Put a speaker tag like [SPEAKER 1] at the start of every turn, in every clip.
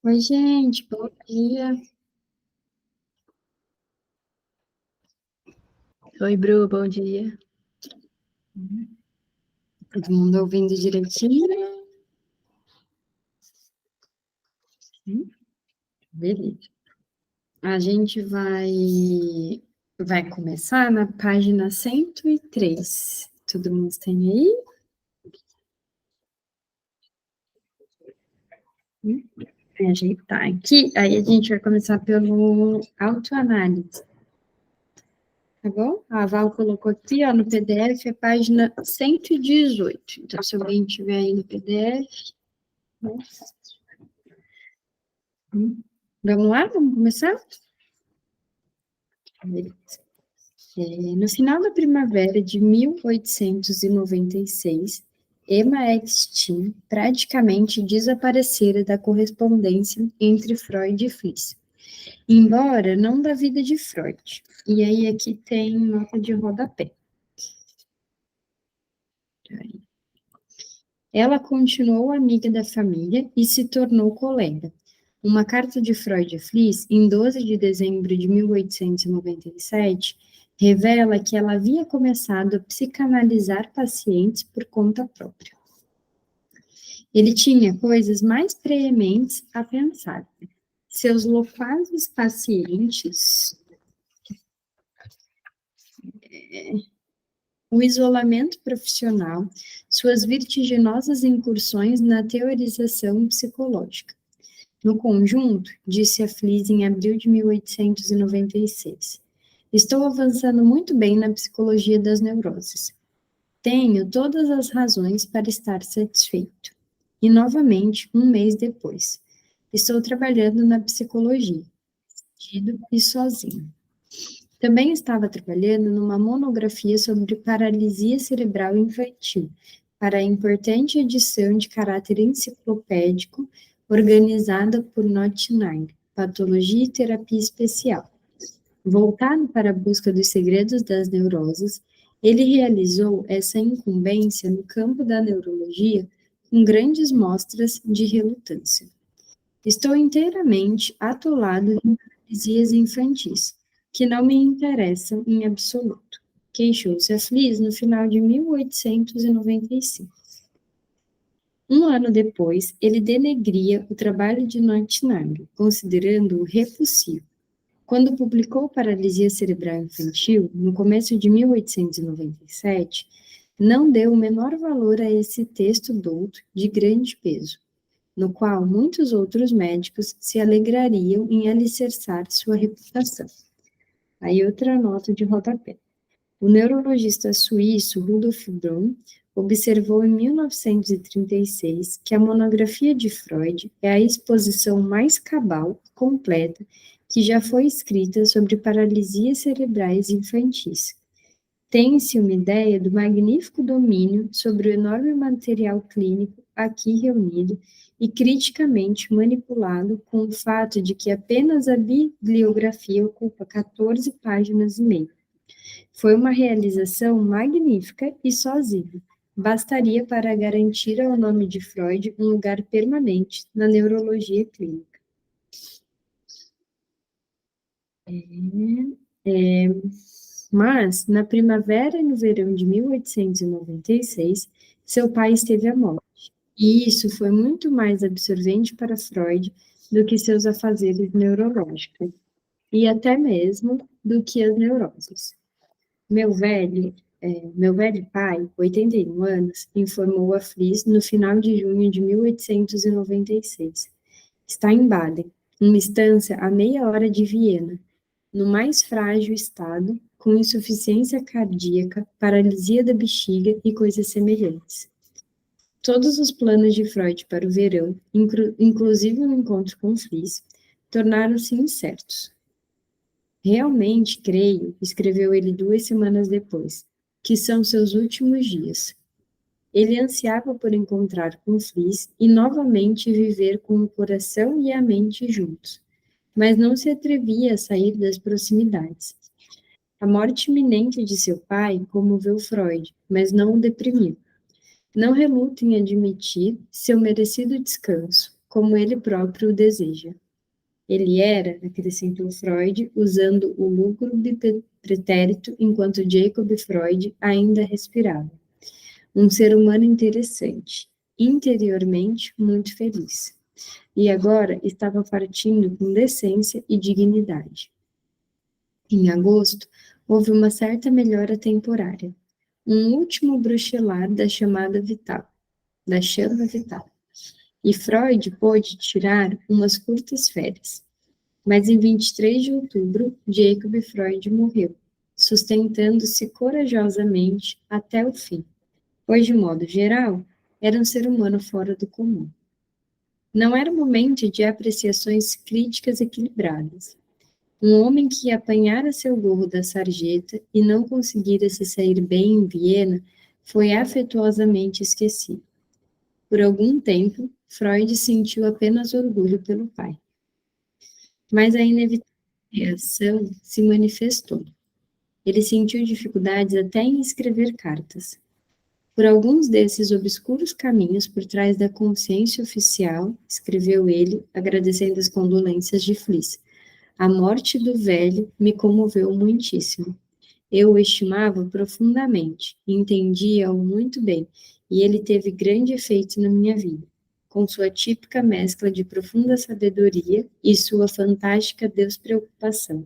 [SPEAKER 1] Oi, gente, bom dia.
[SPEAKER 2] Oi, Bru, bom dia.
[SPEAKER 1] Todo mundo ouvindo direitinho? Beleza. A gente vai começar na página 103. Todo mundo tem aí? Vou ajeitar aqui. Aí a gente vai começar pelo autoanálise, tá bom? A Val colocou aqui, ó, no PDF, a página 118. Então, se alguém tiver aí no PDF, né? Vamos lá? Vamos começar? Beleza. No final da primavera de 1896, Emma Eckstein praticamente desaparecera da correspondência entre Freud e Fliess, embora não da vida de Freud. E aí aqui tem nota de rodapé. Ela continuou amiga da família e se tornou colega. Uma carta de Freud a Fliess, em 12 de dezembro de 1897, revela que ela havia começado a psicanalizar pacientes por conta própria. Ele tinha coisas mais prementes a pensar. Seus loquazes pacientes, o isolamento profissional, suas vertiginosas incursões na teorização psicológica. No conjunto, disse a Fliess em abril de 1896, estou avançando muito bem na psicologia das neuroses. Tenho todas as razões para estar satisfeito. E novamente, um mês depois, estou trabalhando na psicologia, tido e sozinho. Também estava trabalhando numa monografia sobre paralisia cerebral infantil, para a importante edição de caráter enciclopédico organizada por Nottingham, Patologia e Terapia Especial. Voltado para a busca dos segredos das neuroses, ele realizou essa incumbência no campo da neurologia com grandes mostras de relutância. Estou inteiramente atolado em paralisias infantis, que não me interessam em absoluto. Queixou-se a Fliess no final de 1895. Um ano depois, ele denegria o trabalho de Nottingham, considerando-o repulsivo. Quando publicou Paralisia Cerebral Infantil, no começo de 1897, não deu o menor valor a esse texto douto de grande peso, no qual muitos outros médicos se alegrariam em alicerçar sua reputação. Aí outra nota de rodapé. O neurologista suíço Rudolf Blum observou em 1936 que a monografia de Freud é a exposição mais cabal e completa que já foi escrita sobre paralisias cerebrais infantis. Tem-se uma ideia do magnífico domínio sobre o enorme material clínico aqui reunido e criticamente manipulado com o fato de que apenas a bibliografia ocupa 14 páginas e meia. Foi uma realização magnífica e sozinha. Bastaria para garantir ao nome de Freud um lugar permanente na neurologia clínica. Mas, na primavera e no verão de 1896, seu pai esteve à morte. E isso foi muito mais absorvente para Freud do que seus afazeres neurológicos, e até mesmo do que as neuroses. Meu velho pai, 81 anos, informou a Fliess no final de junho de 1896. Está em Baden, uma estância a meia hora de Viena, no mais frágil estado, com insuficiência cardíaca, paralisia da bexiga e coisas semelhantes. Todos os planos de Freud para o verão, inclusive um encontro com Fliess, tornaram-se incertos. Realmente creio, escreveu ele 2 semanas depois, que são seus últimos dias. Ele ansiava por encontrar com Fliess e novamente viver com o coração e a mente juntos, mas não se atrevia a sair das proximidades. A morte iminente de seu pai comoveu Freud, mas não o deprimiu. Não reluta em admitir seu merecido descanso. como ele próprio o deseja. Ele era, acrescentou Freud, usando o lúgubre pretérito enquanto Jacob Freud ainda respirava. Um ser humano interessante, interiormente muito feliz. E agora estava partindo com decência e dignidade. Em agosto, houve uma certa melhora temporária. Um último bruxelar da chama vital. E Freud pôde tirar umas curtas férias. Mas em 23 de outubro, Jacob Freud morreu, sustentando-se corajosamente até o fim, pois, de modo geral, era um ser humano fora do comum. Não era momento de apreciações críticas equilibradas. Um homem que apanhara seu gorro da sarjeta e não conseguira se sair bem em Viena foi afetuosamente esquecido. Por algum tempo, Freud sentiu apenas orgulho pelo pai. Mas a inevitável reação se manifestou. Ele sentiu dificuldades até em escrever cartas. Por alguns desses obscuros caminhos por trás da consciência oficial, escreveu ele, agradecendo as condolências de Fliss. A morte do velho me comoveu muitíssimo. Eu o estimava profundamente, entendia-o muito bem, e ele teve grande efeito na minha vida, com sua típica mescla de profunda sabedoria e sua fantástica despreocupação.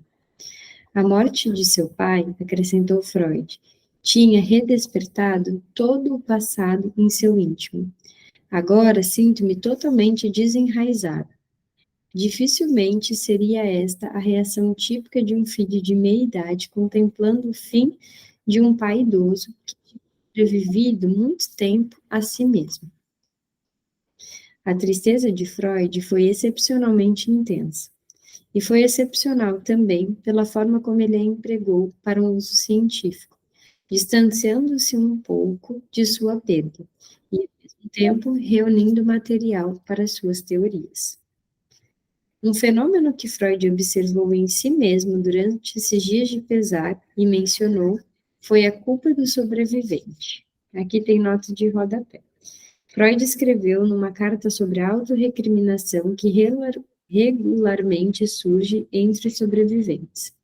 [SPEAKER 1] A morte de seu pai, acrescentou Freud, tinha redespertado todo o passado em seu íntimo. Agora sinto-me totalmente desenraizado. Dificilmente seria esta a reação típica de um filho de meia-idade contemplando o fim de um pai idoso que tinha sobrevivido muito tempo a si mesmo. A tristeza de Freud foi excepcionalmente intensa, e foi excepcional também pela forma como ele a empregou para um uso científico, distanciando-se um pouco de sua perda, e ao mesmo tempo reunindo material para suas teorias. Um fenômeno que Freud observou em si mesmo durante esses dias de pesar e mencionou foi a culpa do sobrevivente. Aqui tem nota de rodapé. Freud escreveu numa carta sobre a autorrecriminação que regularmente surge entre os sobreviventes.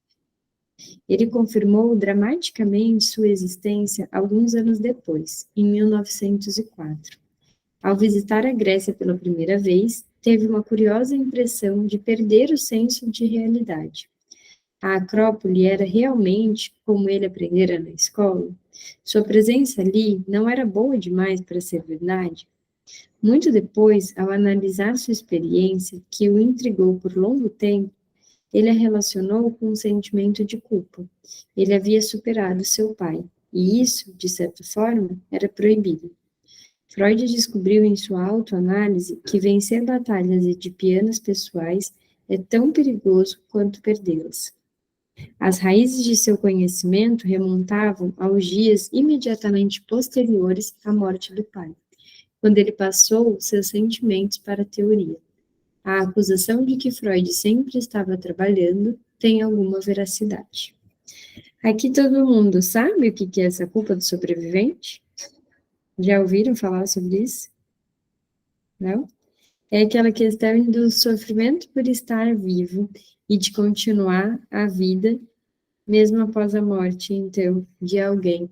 [SPEAKER 1] Ele confirmou dramaticamente sua existência alguns anos depois, em 1904. Ao visitar a Grécia pela primeira vez, teve uma curiosa impressão de perder o senso de realidade. A Acrópole era realmente como ele aprendera na escola? Sua presença ali não era boa demais para ser verdade? Muito depois, ao analisar sua experiência, que o intrigou por longo tempo, ele a relacionou com um sentimento de culpa. Ele havia superado seu pai, e isso, de certa forma, era proibido. Freud descobriu em sua autoanálise que vencer batalhas edipianas pessoais é tão perigoso quanto perdê-las. As raízes de seu conhecimento remontavam aos dias imediatamente posteriores à morte do pai, quando ele passou seus sentimentos para a teoria. A acusação de que Freud sempre estava trabalhando tem alguma veracidade. Aqui todo mundo sabe o que é essa culpa do sobrevivente? Já ouviram falar sobre isso? Não? É aquela questão do sofrimento por estar vivo e de continuar a vida mesmo após a morte, então, de alguém.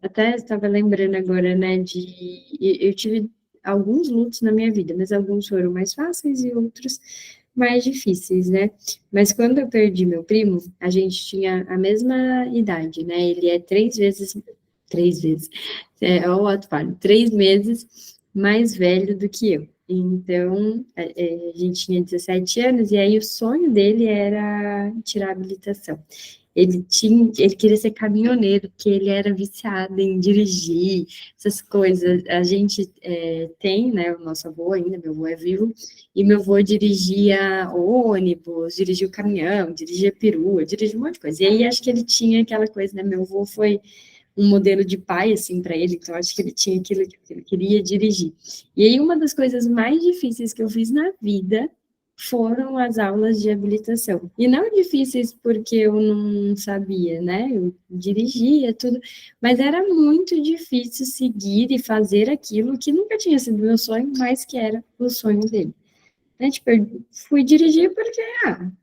[SPEAKER 1] Até estava lembrando agora, né, eu tive alguns lutos na minha vida, mas alguns foram mais fáceis e outros mais difíceis, né? Mas quando eu perdi meu primo, a gente tinha a mesma idade, né? Ele é 3 meses mais velho do que eu. Então, a gente tinha 17 anos, e aí o sonho dele era tirar a habilitação. Ele queria ser caminhoneiro, porque ele era viciado em dirigir, essas coisas. A gente tem, né, o nosso avô ainda, meu avô é vivo, e meu avô dirigia ônibus, dirigia o caminhão, dirigia perua, dirigia um monte de coisa. E aí acho que ele tinha aquela coisa, né, meu avô foi um modelo de pai, assim, para ele, então acho que ele tinha aquilo que ele queria dirigir. E aí uma das coisas mais difíceis que eu fiz na vida foram as aulas de habilitação. E não difíceis porque eu não sabia, né? Eu dirigia tudo, mas era muito difícil seguir e fazer aquilo que nunca tinha sido meu sonho, mas que era o sonho dele. Né? Tipo, eu fui dirigir porque,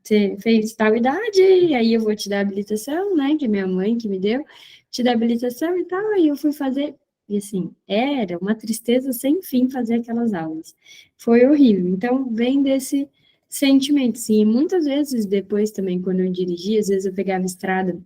[SPEAKER 1] você fez tal idade, e aí eu vou te dar habilitação, né? Que minha mãe que me deu, te dar habilitação e tal, aí eu fui fazer. E assim, era uma tristeza sem fim fazer aquelas aulas. Foi horrível. Então, vem desse sentimento, sim. E muitas vezes depois também, quando eu dirigia, às vezes eu pegava estrada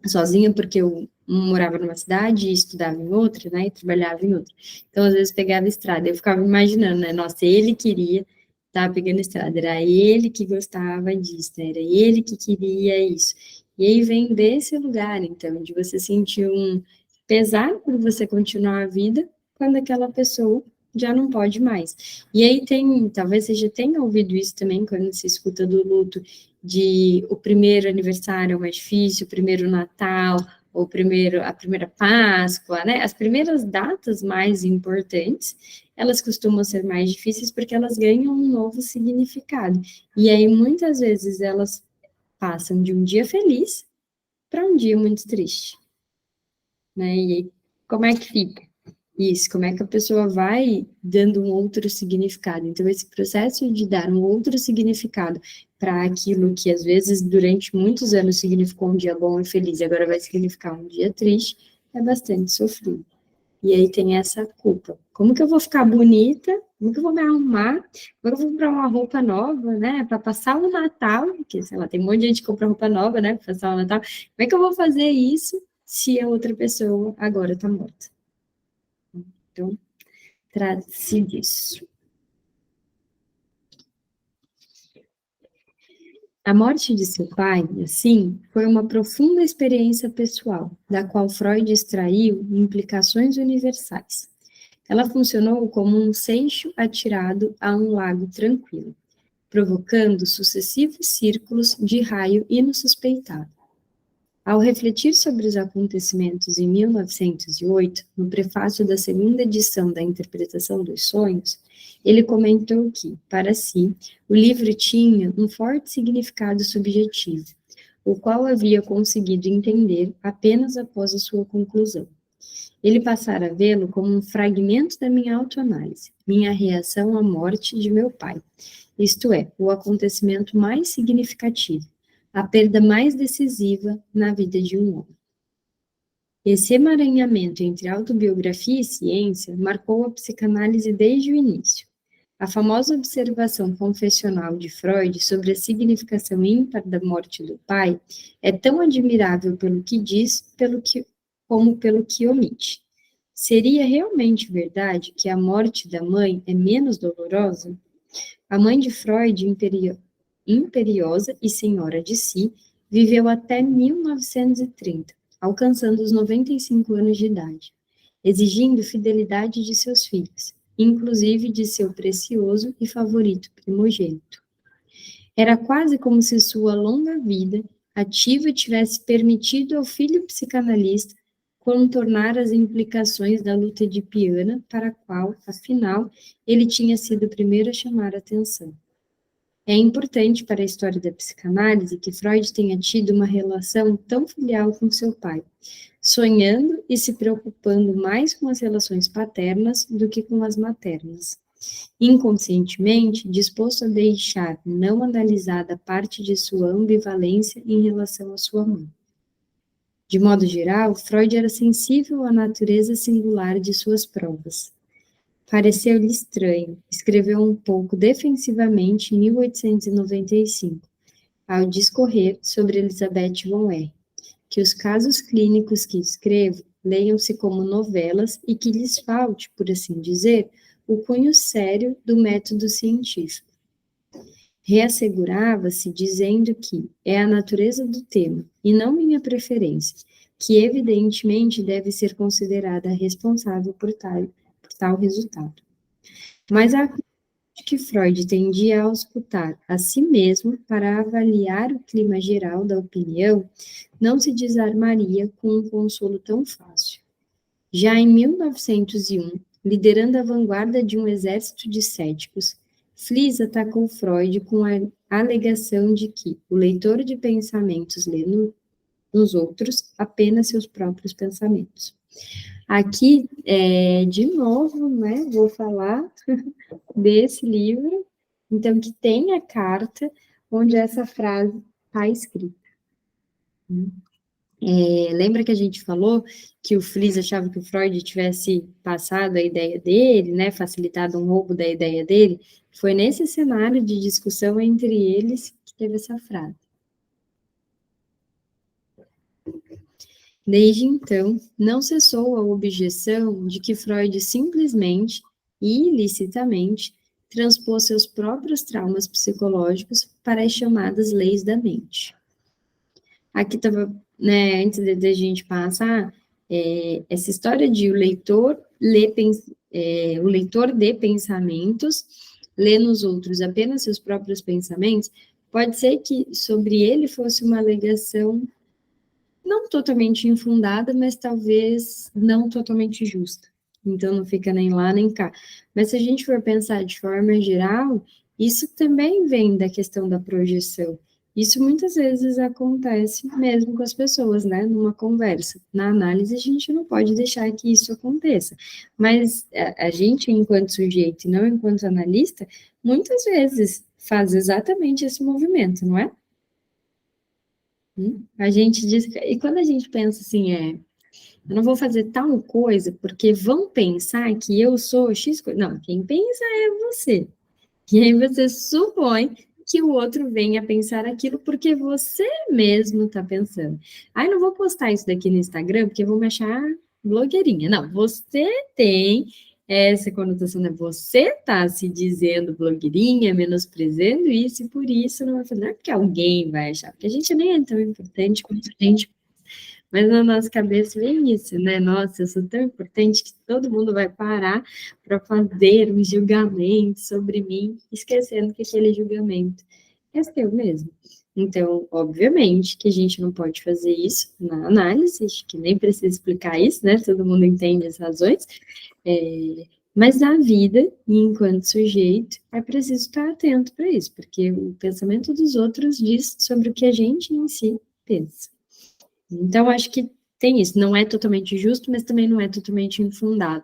[SPEAKER 1] sozinha, porque eu morava numa cidade e estudava em outra, né, e trabalhava em outra. Então, às vezes, pegava estrada, eu ficava imaginando, né, nossa, ele queria estar pegando estrada, era ele que gostava disso, né, era ele que queria isso. E aí vem desse lugar, então, de você sentir um pesar por você continuar a vida, quando aquela pessoa já não pode mais. E aí tem, talvez você já tenha ouvido isso também, quando se escuta do luto, de o primeiro aniversário é o mais difícil, o primeiro Natal, ou a primeira Páscoa, né? As primeiras datas mais importantes, elas costumam ser mais difíceis porque elas ganham um novo significado. E aí, muitas vezes, elas passam de um dia feliz para um dia muito triste, né? E aí, como é que fica? Isso, como é que a pessoa vai dando um outro significado. Então, esse processo de dar um outro significado para aquilo que, às vezes, durante muitos anos significou um dia bom e feliz, e agora vai significar um dia triste, é bastante sofrido. E aí tem essa culpa. Como que eu vou ficar bonita? Como que eu vou me arrumar? Como que eu vou comprar uma roupa nova, né? Para passar o Natal, porque, sei lá, tem um monte de gente que compra roupa nova, né? Para passar o Natal. Como é que eu vou fazer isso se a outra pessoa agora está morta? Então, trata-se disso. A morte de seu pai, assim, foi uma profunda experiência pessoal, da qual Freud extraiu implicações universais. Ela funcionou como um seixo atirado a um lago tranquilo, provocando sucessivos círculos de raio insuspeitado. Ao refletir sobre os acontecimentos em 1908, no prefácio da segunda edição da Interpretação dos Sonhos, ele comentou que, para si, o livro tinha um forte significado subjetivo, o qual havia conseguido entender apenas após a sua conclusão. Ele passara a vê-lo como um fragmento da minha autoanálise, minha reação à morte de meu pai, isto é, o acontecimento mais significativo, a perda mais decisiva na vida de um homem. Esse emaranhamento entre autobiografia e ciência marcou a psicanálise desde o início. A famosa observação confessional de Freud sobre a significação ímpar da morte do pai é tão admirável pelo que diz, como pelo que omite. Seria realmente verdade que a morte da mãe é menos dolorosa? A mãe de Freud, imperiosa e senhora de si, viveu até 1930, alcançando os 95 anos de idade, exigindo fidelidade de seus filhos, inclusive de seu precioso e favorito primogênito. Era quase como se sua longa vida ativa tivesse permitido ao filho psicanalista contornar as implicações da luta de Piana, para a qual, afinal, ele tinha sido o primeiro a chamar a atenção. É importante para a história da psicanálise que Freud tenha tido uma relação tão filial com seu pai, sonhando e se preocupando mais com as relações paternas do que com as maternas. Inconscientemente, disposto a deixar não analisada parte de sua ambivalência em relação à sua mãe. De modo geral, Freud era sensível à natureza singular de suas provas. Pareceu-lhe estranho, escreveu um pouco defensivamente em 1895, ao discorrer sobre Elizabeth von R., que os casos clínicos que escrevo leiam-se como novelas e que lhes falte, por assim dizer, o cunho sério do método científico. Reassegurava-se dizendo que é a natureza do tema, e não minha preferência, que evidentemente deve ser considerada responsável por tal resultado. Mas a que Freud tendia a auscultar a si mesmo para avaliar o clima geral da opinião, não se desarmaria com um consolo tão fácil. Já em 1901, liderando a vanguarda de um exército de céticos, Fliess atacou Freud com a alegação de que o leitor de pensamentos lê nos outros apenas seus próprios pensamentos. Aqui, de novo, né, vou falar desse livro, então, que tem a carta onde essa frase está escrita. Lembra que a gente falou que o Fliess achava que o Freud tivesse passado a ideia dele, né, facilitado um roubo da ideia dele? Foi nesse cenário de discussão entre eles que teve essa frase. Desde então, não cessou a objeção de que Freud simplesmente e ilicitamente transpôs seus próprios traumas psicológicos para as chamadas leis da mente. Aqui estava, né, antes de a gente passar, essa história de o leitor de pensamentos lê nos outros apenas seus próprios pensamentos, pode ser que sobre ele fosse uma alegação não totalmente infundada, mas talvez não totalmente justa. Então, não fica nem lá nem cá. Mas se a gente for pensar de forma geral, isso também vem da questão da projeção. Isso muitas vezes acontece mesmo com as pessoas, né? Numa conversa. Na análise, a gente não pode deixar que isso aconteça. Mas a gente, enquanto sujeito e não enquanto analista, muitas vezes faz exatamente esse movimento, não é? A gente diz, e quando a gente pensa assim, eu não vou fazer tal coisa porque vão pensar que eu sou X coisa. Não, quem pensa é você. E aí você supõe que o outro venha pensar aquilo porque você mesmo está pensando. Ai, não vou postar isso daqui no Instagram porque vão me achar blogueirinha. Não, você tem essa conotação, né? Você está se dizendo blogueirinha, menosprezando isso, e por isso não vai fazer, não é porque alguém vai achar, porque a gente nem é tão importante quanto a gente. Mas na nossa cabeça vem isso, né? Nossa, eu sou tão importante que todo mundo vai parar para fazer um julgamento sobre mim, esquecendo que aquele julgamento é seu mesmo. Então, obviamente que a gente não pode fazer isso na análise, acho que nem precisa explicar isso, né? Todo mundo entende as razões. Mas na vida, e enquanto sujeito, é preciso estar atento para isso, porque o pensamento dos outros diz sobre o que a gente em si pensa. Então, acho que tem isso. Não é totalmente justo, mas também não é totalmente infundado.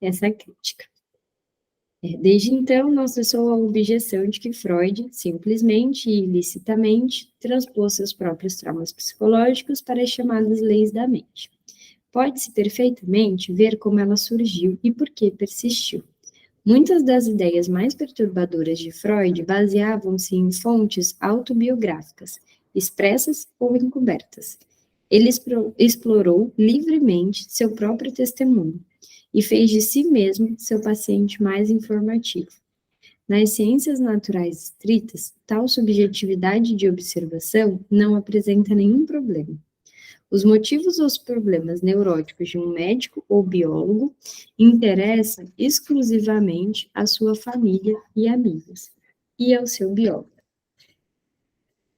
[SPEAKER 1] Essa é a crítica. Desde então, não cessou a objeção de que Freud, simplesmente e ilicitamente, transpôs seus próprios traumas psicológicos para as chamadas leis da mente. Pode-se perfeitamente ver como ela surgiu e por que persistiu. Muitas das ideias mais perturbadoras de Freud baseavam-se em fontes autobiográficas, expressas ou encobertas. Ele explorou livremente seu próprio testemunho e fez de si mesmo seu paciente mais informativo. Nas ciências naturais estritas, tal subjetividade de observação não apresenta nenhum problema. Os motivos ou os problemas neuróticos de um médico ou biólogo interessam exclusivamente à sua família e amigos, e ao seu biólogo.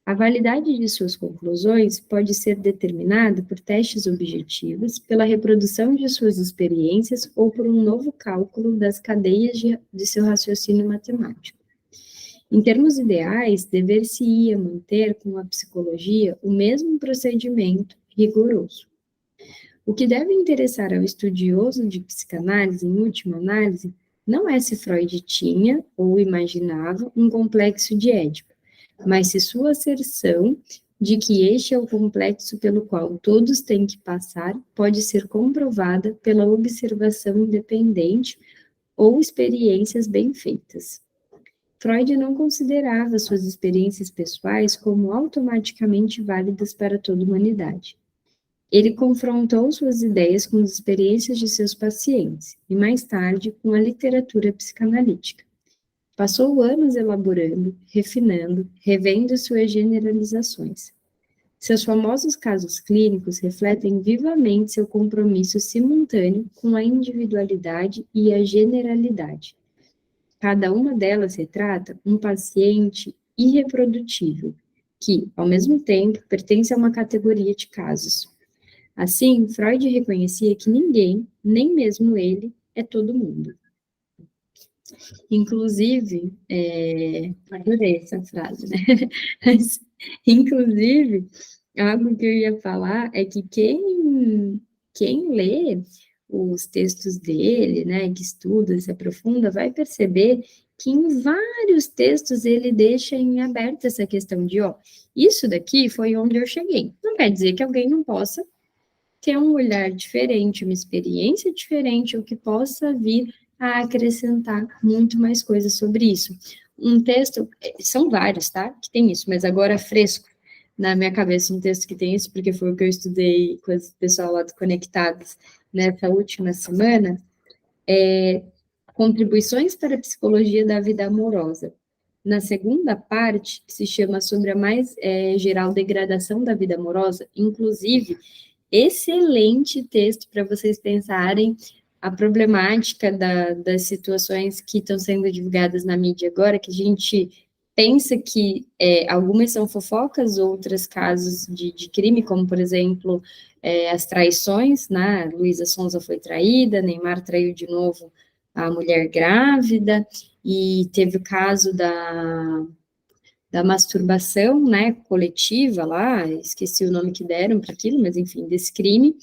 [SPEAKER 1] A validade de suas conclusões pode ser determinada por testes objetivos, pela reprodução de suas experiências ou por um novo cálculo das cadeias de seu raciocínio matemático. Em termos ideais, dever-se-ia manter com a psicologia o mesmo procedimento rigoroso. O que deve interessar ao estudioso de psicanálise, em última análise, não é se Freud tinha ou imaginava um complexo de Édipo, mas se sua asserção de que este é o complexo pelo qual todos têm que passar pode ser comprovada pela observação independente ou experiências bem feitas. Freud não considerava suas experiências pessoais como automaticamente válidas para toda a humanidade. Ele confrontou suas ideias com as experiências de seus pacientes e, mais tarde, com a literatura psicanalítica. Passou anos elaborando, refinando, revendo suas generalizações. Seus famosos casos clínicos refletem vivamente seu compromisso simultâneo com a individualidade e a generalidade. Cada uma delas retrata um paciente irreprodutível, que, ao mesmo tempo, pertence a uma categoria de casos. Assim, Freud reconhecia que ninguém, nem mesmo ele, é todo mundo. Inclusive, adorei essa frase, né? Mas, inclusive, algo que eu ia falar é que quem lê os textos dele, né, que estuda, se aprofunda, vai perceber que em vários textos ele deixa em aberto essa questão de, ó, isso daqui foi onde eu cheguei. Não quer dizer que alguém não possa ter um olhar diferente, uma experiência diferente, ou que possa vir a acrescentar muito mais coisas sobre isso. Um texto, são vários, tá? Que tem isso, mas agora fresco na minha cabeça um texto que tem isso, porque foi o que eu estudei com o pessoal lá do Conectados nessa última semana, Contribuições para a Psicologia da Vida Amorosa. Na segunda parte, que se chama sobre a mais geral degradação da vida amorosa, inclusive, excelente texto para vocês pensarem a problemática das situações que estão sendo divulgadas na mídia agora, que a gente pensa que algumas são fofocas, outras casos de crime, como, por exemplo, as traições, né? Luísa Sonza foi traída, Neymar traiu de novo a mulher grávida, e teve o caso da masturbação, né, coletiva lá, esqueci o nome que deram para aquilo, mas enfim, desse crime.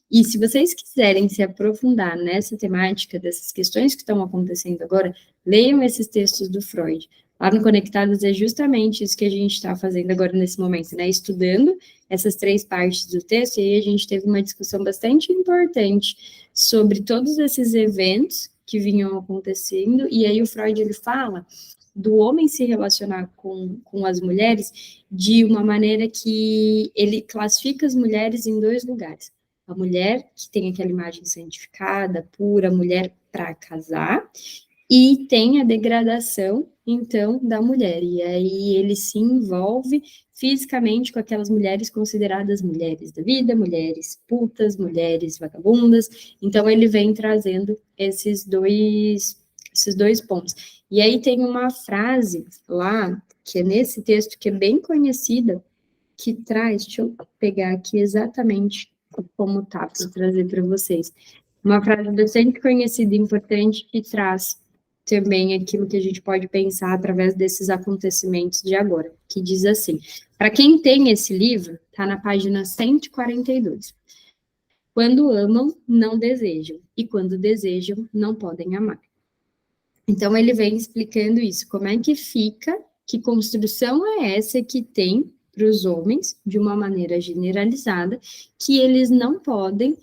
[SPEAKER 1] E se vocês quiserem se aprofundar nessa temática, dessas questões que estão acontecendo agora, leiam esses textos do Freud. Lá no Conectados é justamente isso que a gente está fazendo agora nesse momento, né, estudando essas três partes do texto, e aí a gente teve uma discussão bastante importante sobre todos esses eventos que vinham acontecendo, e aí o Freud, ele fala do homem se relacionar com as mulheres de uma maneira que ele classifica as mulheres em dois lugares. A mulher que tem aquela imagem santificada, pura, mulher para casar, e tem a degradação, então, da mulher. E aí ele se envolve fisicamente com aquelas mulheres consideradas mulheres da vida, mulheres putas, mulheres vagabundas. Então, ele vem trazendo esses dois pontos. E aí tem uma frase lá, que é nesse texto, que é bem conhecida, que traz, deixa eu pegar aqui exatamente como tá, para trazer para vocês. Uma frase bastante conhecida e importante que traz também aquilo que a gente pode pensar através desses acontecimentos de agora, que diz assim: para quem tem esse livro, está na página 142. Quando amam, não desejam, e quando desejam, não podem amar. Então, ele vem explicando isso, como é que fica, que construção é essa que tem para os homens, de uma maneira generalizada, que eles não podem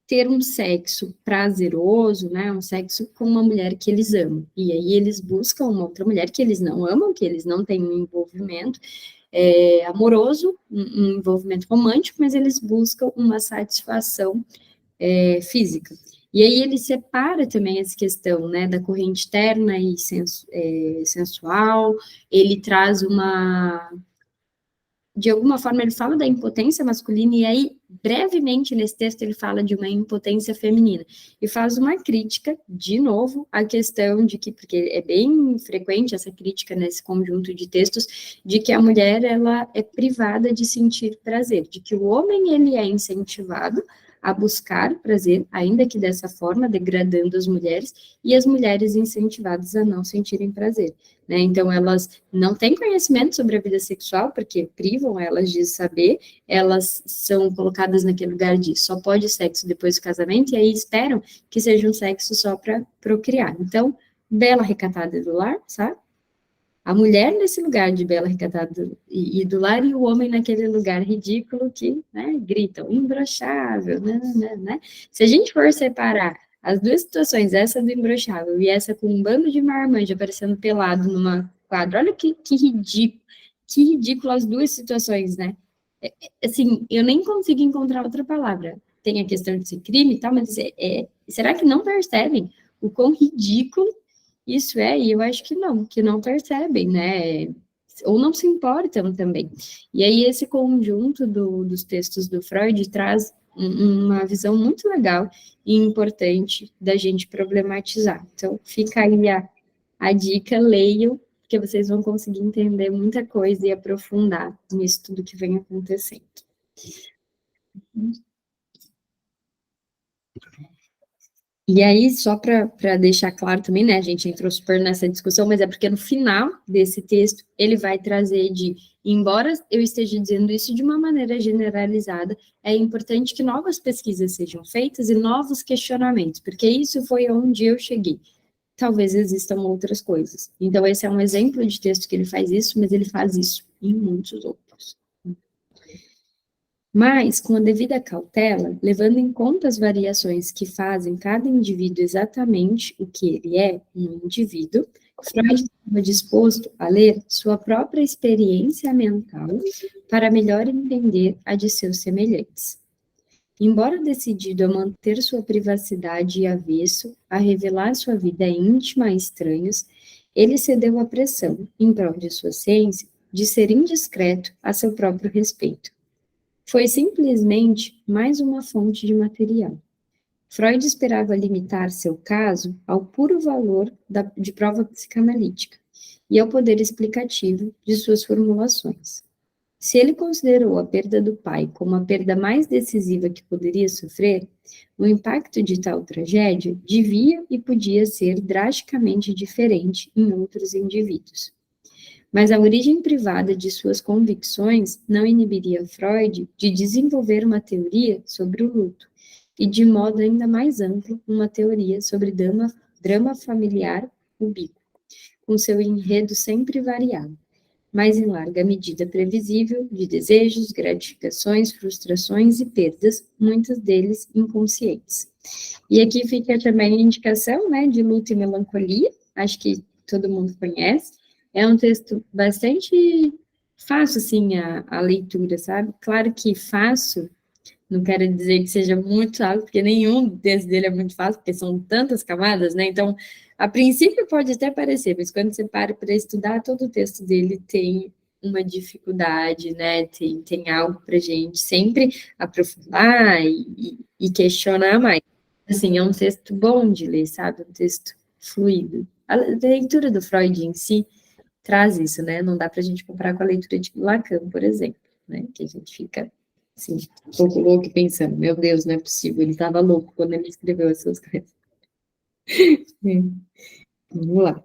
[SPEAKER 1] ter um sexo prazeroso, né, um sexo com uma mulher que eles amam. E aí eles buscam uma outra mulher que eles não amam, que eles não têm um envolvimento amoroso, um envolvimento romântico, mas eles buscam uma satisfação física. E aí ele separa também essa questão, né, da corrente terna e sensual, ele traz de alguma forma, ele fala da impotência masculina, e aí, brevemente, nesse texto, ele fala de uma impotência feminina, e faz uma crítica, de novo, à questão de que, porque é bem frequente essa crítica nesse conjunto de textos, de que a mulher, ela é privada de sentir prazer, de que o homem, ele é incentivado a buscar prazer, ainda que dessa forma, degradando as mulheres, e as mulheres incentivadas a não sentirem prazer, né? Então, elas não têm conhecimento sobre a vida sexual, porque privam elas de saber, elas são colocadas naquele lugar de só pode sexo depois do casamento, e aí esperam que seja um sexo só para procriar. Então, bela recatada do lar, sabe? A mulher nesse lugar de bela recatada e do lar, e o homem naquele lugar ridículo que, né, gritam, imbrochável, né? Se a gente for separar as duas situações, essa do imbrochável e essa com um bando de marmanjo aparecendo pelado numa quadra, olha que ridículo as duas situações, né? Assim, eu nem consigo encontrar outra palavra. Tem a questão de ser crime e tal, mas será que não percebem o quão ridículo isso e eu acho que não percebem, né? Ou não se importam também. E aí esse conjunto dos textos do Freud traz uma visão muito legal e importante da gente problematizar. Então, fica aí a dica, leiam, porque vocês vão conseguir entender muita coisa e aprofundar nisso tudo que vem acontecendo. E aí, só para deixar claro também, né, a gente entrou super nessa discussão, mas é porque no final desse texto ele vai trazer embora eu esteja dizendo isso de uma maneira generalizada, é importante que novas pesquisas sejam feitas e novos questionamentos, porque isso foi onde eu cheguei. Talvez existam outras coisas. Então, esse é um exemplo de texto que ele faz isso, mas ele faz isso em muitos outros. Mas, com a devida cautela, levando em conta as variações que fazem cada indivíduo exatamente o que ele é, um indivíduo, Freud estava disposto a ler sua própria experiência mental para melhor entender a de seus semelhantes. Embora decidido a manter sua privacidade e avesso a revelar sua vida íntima a estranhos, ele cedeu à pressão, em prol de sua ciência, de ser indiscreto a seu próprio respeito. Foi simplesmente mais uma fonte de material. Freud esperava limitar seu caso ao puro valor de prova psicanalítica e ao poder explicativo de suas formulações. Se ele considerou a perda do pai como a perda mais decisiva que poderia sofrer, o impacto de tal tragédia devia e podia ser drasticamente diferente em outros indivíduos. Mas a origem privada de suas convicções não inibiria Freud de desenvolver uma teoria sobre o luto, e de modo ainda mais amplo, uma teoria sobre drama familiar ubíquo, com seu enredo sempre variado, mas em larga medida previsível, de desejos, gratificações, frustrações e perdas, muitos deles inconscientes. E aqui fica também a indicação, né, de Luto e Melancolia, acho que todo mundo conhece. É um texto bastante fácil, assim, a leitura, sabe? Claro que fácil, não quero dizer que seja muito fácil, porque nenhum dele é muito fácil, porque são tantas camadas, né? Então, a princípio pode até parecer, mas quando você para para estudar, todo o texto dele tem uma dificuldade, né? Tem algo para gente sempre aprofundar e questionar mais. Assim, é um texto bom de ler, sabe? Um texto fluido. A leitura do Freud em si traz isso, né? Não dá para a gente comparar com a leitura de Lacan, por exemplo, né? Que a gente fica, assim, um pouco louco pensando, meu Deus, não é possível, ele estava louco quando ele escreveu essas coisas. Vamos lá.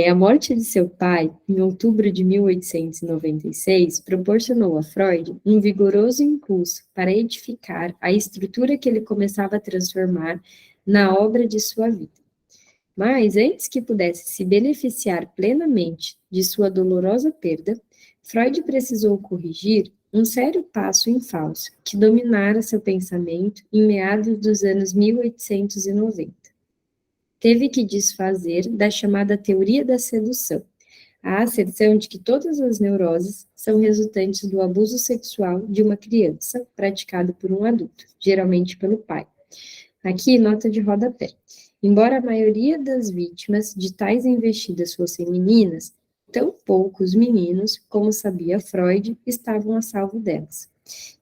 [SPEAKER 1] A morte de seu pai, em outubro de 1896, proporcionou a Freud um vigoroso impulso para edificar a estrutura que ele começava a transformar na obra de sua vida. Mas, antes que pudesse se beneficiar plenamente de sua dolorosa perda, Freud precisou corrigir um sério passo em falso que dominara seu pensamento em meados dos anos 1890. Teve que desfazer da chamada teoria da sedução, a asserção de que todas as neuroses são resultantes do abuso sexual de uma criança praticado por um adulto, geralmente pelo pai. Aqui, nota de rodapé. Embora a maioria das vítimas de tais investidas fossem meninas, tão poucos meninos, como sabia Freud, estavam a salvo delas.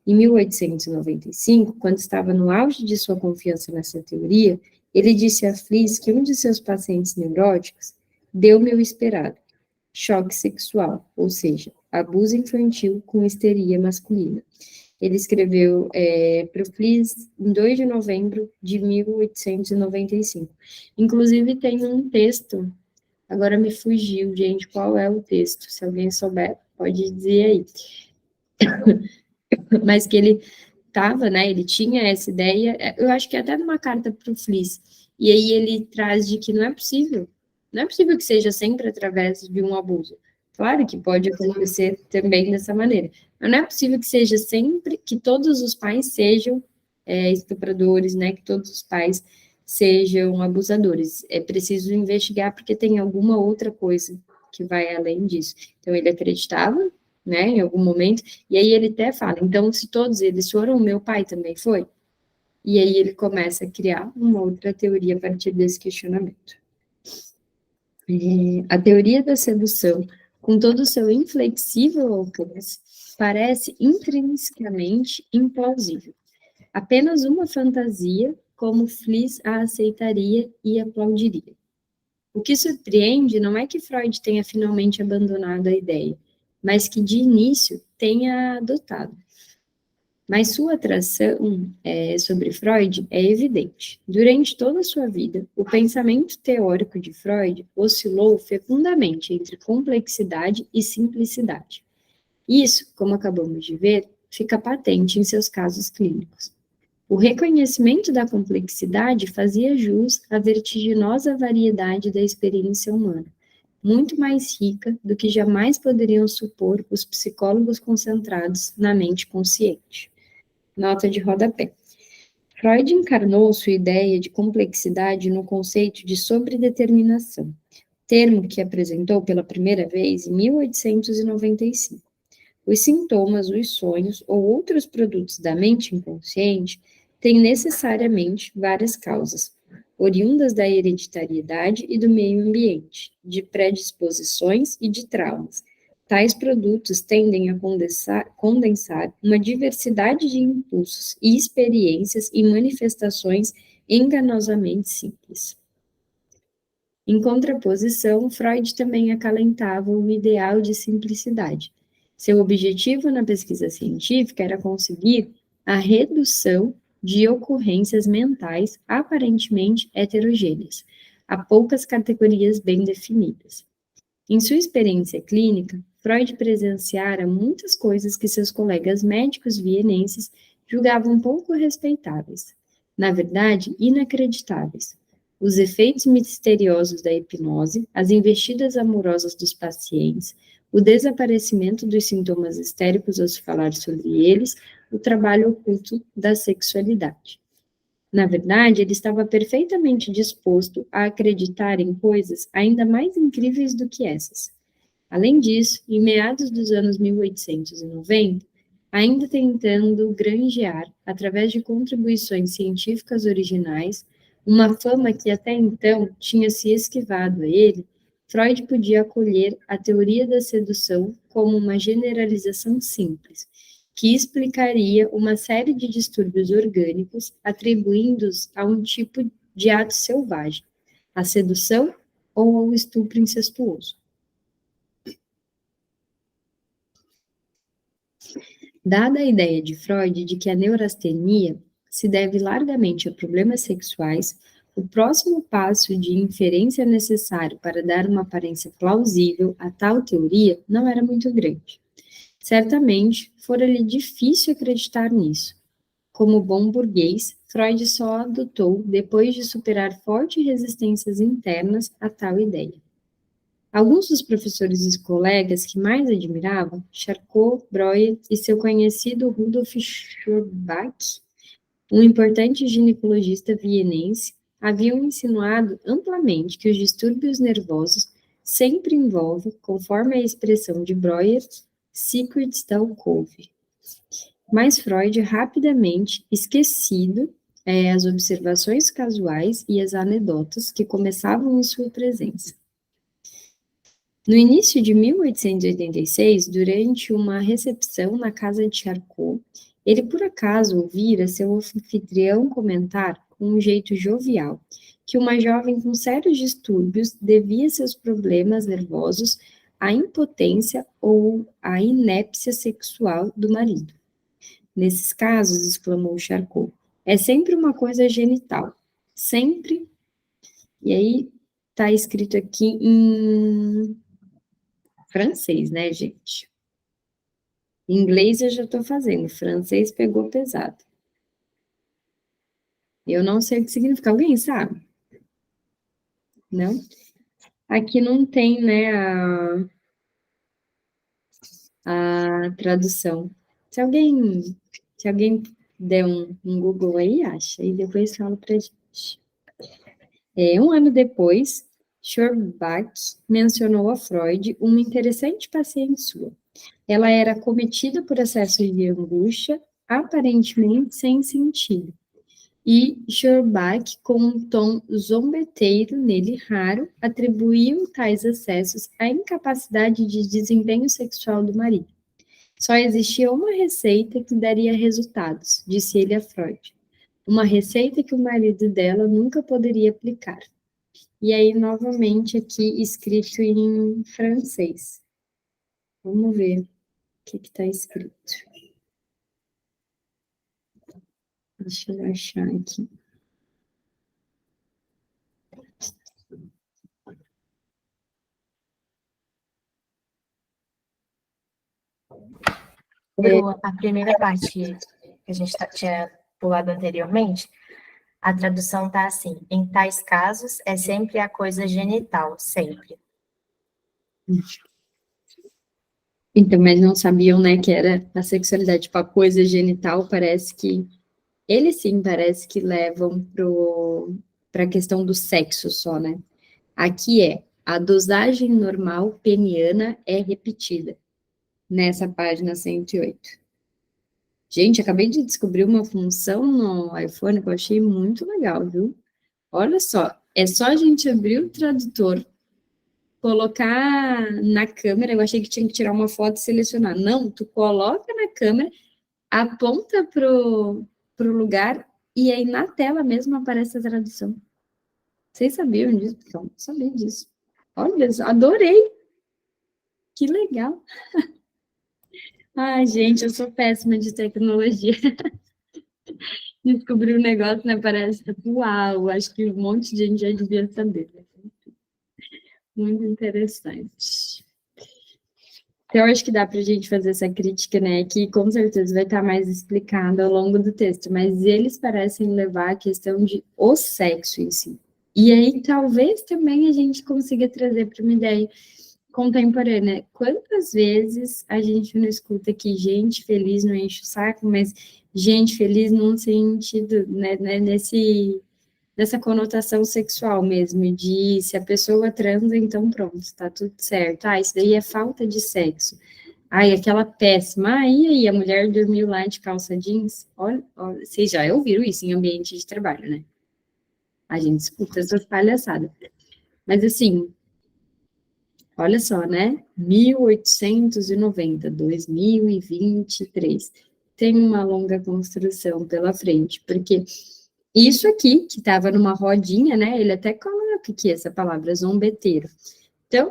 [SPEAKER 1] Em 1895, quando estava no auge de sua confiança nessa teoria, ele disse a Fliess que um de seus pacientes neuróticos deu-me o esperado, choque sexual, ou seja, abuso infantil com histeria masculina. Ele escreveu para o Fliess em 2 de novembro de 1895. Inclusive, tem um texto, agora me fugiu, gente, qual é o texto? Se alguém souber, pode dizer aí. Mas que ele estava, né, ele tinha essa ideia, eu acho que até numa carta para o Fliess, e aí ele traz de que não é possível que seja sempre através de um abuso. Claro que pode acontecer também dessa maneira, mas não é possível que seja sempre, que todos os pais sejam estupradores, né, que todos os pais sejam abusadores. É preciso investigar porque tem alguma outra coisa que vai além disso. Então ele acreditava, né, em algum momento, e aí ele até fala, então se todos eles foram, meu pai também foi? E aí ele começa a criar uma outra teoria a partir desse questionamento. A teoria da sedução, com todo o seu inflexível alcance, parece intrinsecamente implausível. Apenas uma fantasia, como Fliess a aceitaria e aplaudiria. O que surpreende não é que Freud tenha finalmente abandonado a ideia, mas que de início tenha adotado. Mas sua atração sobre Freud é evidente. Durante toda a sua vida, o pensamento teórico de Freud oscilou fecundamente entre complexidade e simplicidade. Isso, como acabamos de ver, fica patente em seus casos clínicos. O reconhecimento da complexidade fazia jus à vertiginosa variedade da experiência humana, muito mais rica do que jamais poderiam supor os psicólogos concentrados na mente consciente. Nota de rodapé. Freud encarnou sua ideia de complexidade no conceito de sobredeterminação, termo que apresentou pela primeira vez em 1895. Os sintomas, os sonhos ou outros produtos da mente inconsciente têm necessariamente várias causas, oriundas da hereditariedade e do meio ambiente, de predisposições e de traumas. Tais produtos tendem a condensar uma diversidade de impulsos e experiências e manifestações enganosamente simples. Em contraposição, Freud também acalentava o ideal de simplicidade. Seu objetivo na pesquisa científica era conseguir a redução de ocorrências mentais aparentemente heterogêneas, a poucas categorias bem definidas. Em sua experiência clínica, Freud presenciara muitas coisas que seus colegas médicos vienenses julgavam pouco respeitáveis, na verdade, inacreditáveis. Os efeitos misteriosos da hipnose, as investidas amorosas dos pacientes, o desaparecimento dos sintomas histéricos ao se falar sobre eles, o trabalho oculto da sexualidade. Na verdade, ele estava perfeitamente disposto a acreditar em coisas ainda mais incríveis do que essas. Além disso, em meados dos anos 1890, ainda tentando granjear, através de contribuições científicas originais, uma fama que até então tinha se esquivado a ele, Freud podia acolher a teoria da sedução como uma generalização simples, que explicaria uma série de distúrbios orgânicos, atribuindo-os a um tipo de ato selvagem, à sedução ou ao estupro incestuoso. Dada a ideia de Freud de que a neurastenia se deve largamente a problemas sexuais, o próximo passo de inferência necessário para dar uma aparência plausível a tal teoria não era muito grande. Certamente, fora-lhe difícil acreditar nisso. Como bom burguês, Freud só adotou depois de superar fortes resistências internas a tal ideia. Alguns dos professores e colegas que mais admirava, Charcot, Breuer e seu conhecido Rudolf Schorbach, um importante ginecologista vienense, haviam insinuado amplamente que os distúrbios nervosos sempre envolvem, conforme a expressão de Breuer, secrets da alcove. Mas Freud rapidamente esquecido as observações casuais e as anedotas que começavam em sua presença. No início de 1886, durante uma recepção na casa de Charcot, ele por acaso ouvira seu anfitrião comentar com um jeito jovial que uma jovem com sérios distúrbios devia seus problemas nervosos à impotência ou à inépcia sexual do marido. Nesses casos, exclamou Charcot, é sempre uma coisa genital. Sempre. E aí está escrito aqui em francês, né, gente? Em inglês eu já estou fazendo, francês pegou pesado. Eu não sei o que significa, alguém sabe? Não? Aqui não tem, né, a tradução. Se alguém der um Google aí, acha, e depois fala pra gente. Um ano depois, Schorbach mencionou a Freud uma interessante paciente sua. Ela era acometida por acessos de angústia, aparentemente sem sentido. E Schorbach, com um tom zombeteiro nele raro, atribuiu tais acessos à incapacidade de desempenho sexual do marido. Só existia uma receita que daria resultados, disse ele a Freud. Uma receita que o marido dela nunca poderia aplicar. E aí, novamente, aqui escrito em francês. Vamos ver o que está escrito. Deixa eu achar aqui.
[SPEAKER 2] A primeira parte que a gente tinha pulado anteriormente, a tradução está assim: em tais casos, é sempre a coisa genital, sempre.
[SPEAKER 1] Então, mas não sabiam, né, que era a sexualidade, tipo, a coisa genital, parece que eles sim, parece que levam para a questão do sexo só, né? Aqui é, a dosagem normal peniana é repetida, nessa página 108. Gente, acabei de descobrir uma função no iPhone que eu achei muito legal, viu? Olha só, é só a gente abrir o tradutor, colocar na câmera, eu achei que tinha que tirar uma foto e selecionar. Não, tu coloca na câmera, aponta pro lugar e aí na tela mesmo aparece a tradução. Vocês sabiam disso? Então, não sabia disso. Olha, adorei. Que legal. Ai, gente, eu sou péssima de tecnologia. Descobri um negócio, né? Parece, uau, acho que um monte de gente já devia saber. Muito interessante. Então, eu acho que dá para a gente fazer essa crítica, né? Que com certeza vai estar mais explicado ao longo do texto, mas eles parecem levar a questão de o sexo em si. E aí, talvez também a gente consiga trazer para uma ideia contemporânea. Quantas vezes a gente não escuta que gente feliz não enche o saco, mas gente feliz num sentido, né, nessa conotação sexual mesmo, de se a pessoa transa, então pronto, tá tudo certo. Ah, isso daí é falta de sexo. Ai, aquela péssima. Ah, e aí, a mulher dormiu lá de calça jeans? Olha, olha, vocês já ouviram isso em ambiente de trabalho, né? A gente escuta essas palhaçadas. Mas assim, olha só, né? 1890, 2023. Tem uma longa construção pela frente, porque isso aqui, que estava numa rodinha, né? Ele até coloca aqui essa palavra, zombeteiro. Então,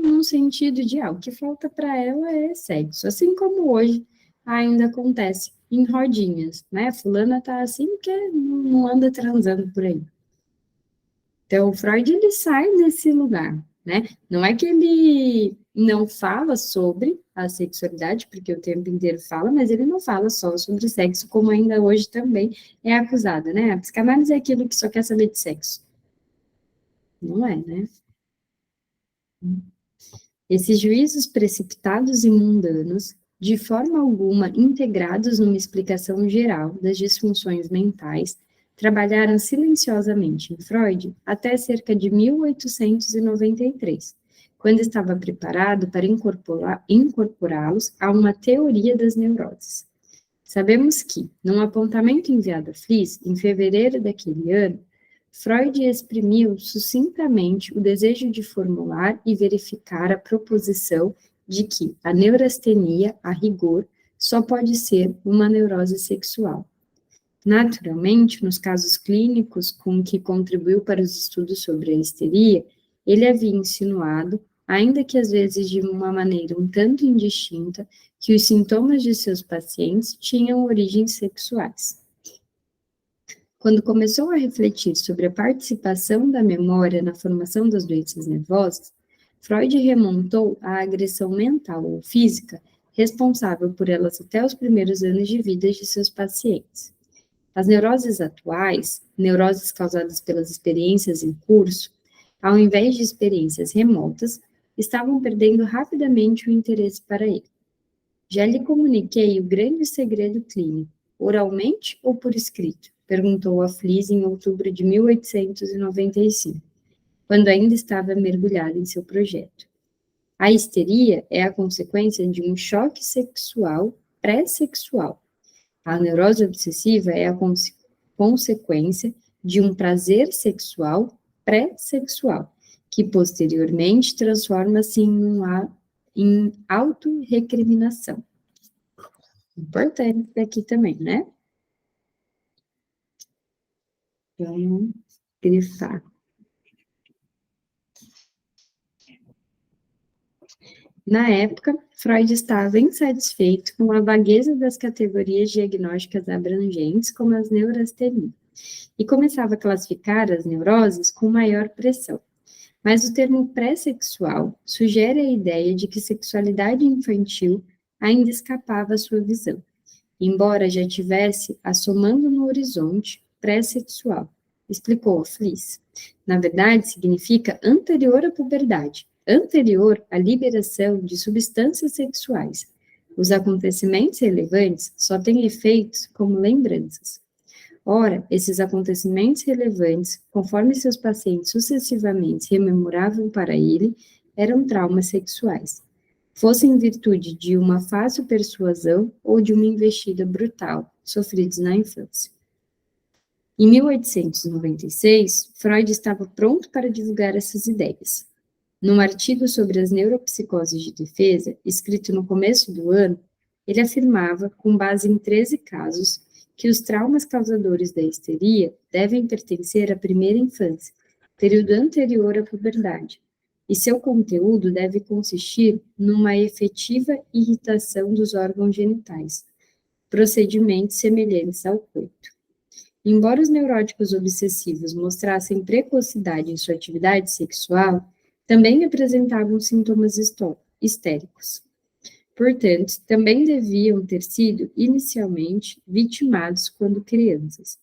[SPEAKER 1] num sentido de, o que falta para ela é sexo. Assim como hoje ainda acontece em rodinhas, né? Fulana tá assim porque não anda transando por aí. Então, o Freud, ele sai desse lugar, né? Não é que ele não fala sobre a sexualidade, porque o tempo inteiro fala, mas ele não fala só sobre sexo, como ainda hoje também é acusado, né? A psicanálise é aquilo que só quer saber de sexo. Não é, né? Esses juízos precipitados e mundanos, de forma alguma integrados numa explicação geral das disfunções mentais, trabalharam silenciosamente em Freud até cerca de 1893, quando estava preparado para incorporá-los a uma teoria das neuroses. Sabemos que, num apontamento enviado a Fliess em fevereiro daquele ano, Freud exprimiu sucintamente o desejo de formular e verificar a proposição de que a neurastenia, a rigor, só pode ser uma neurose sexual. Naturalmente, nos casos clínicos com que contribuiu para os estudos sobre a histeria, ele havia insinuado, ainda que às vezes de uma maneira um tanto indistinta, que os sintomas de seus pacientes tinham origens sexuais. Quando começou a refletir sobre a participação da memória na formação das doenças nervosas, Freud remontou à agressão mental ou física responsável por elas até os primeiros anos de vida de seus pacientes. As neuroses atuais, neuroses causadas pelas experiências em curso, ao invés de experiências remotas, estavam perdendo rapidamente o interesse para ele. Já lhe comuniquei o grande segredo clínico, oralmente ou por escrito? Perguntou a Fliess em outubro de 1895, quando ainda estava mergulhada em seu projeto. A histeria é a consequência de um choque sexual pré-sexual. A neurose obsessiva é a consequência de um prazer sexual pré-sexual, que posteriormente transforma-se em autorrecriminação. Importante aqui também, né? Vamos grifar. Na época, Freud estava insatisfeito com a vagueza das categorias diagnósticas abrangentes, como as neurastenia, e começava a classificar as neuroses com maior pressão. Mas o termo pré-sexual sugere a ideia de que sexualidade infantil ainda escapava à sua visão, embora já tivesse assomando no horizonte pré-sexual, explicou Fliss. Na verdade, significa anterior à puberdade, anterior à liberação de substâncias sexuais. Os acontecimentos relevantes só têm efeitos como lembranças. Ora, esses acontecimentos relevantes, conforme seus pacientes sucessivamente rememoravam para ele, eram traumas sexuais, fossem em virtude de uma fácil persuasão ou de uma investida brutal, sofridos na infância. Em 1896, Freud estava pronto para divulgar essas ideias. Num artigo sobre as neuropsicoses de defesa, escrito no começo do ano, ele afirmava, com base em 13 casos, que os traumas causadores da histeria devem pertencer à primeira infância, período anterior à puberdade, e seu conteúdo deve consistir numa efetiva irritação dos órgãos genitais, procedimentos semelhantes ao coito. Embora os neuróticos obsessivos mostrassem precocidade em sua atividade sexual, também apresentavam sintomas histéricos. Portanto, também deviam ter sido inicialmente vitimados quando crianças.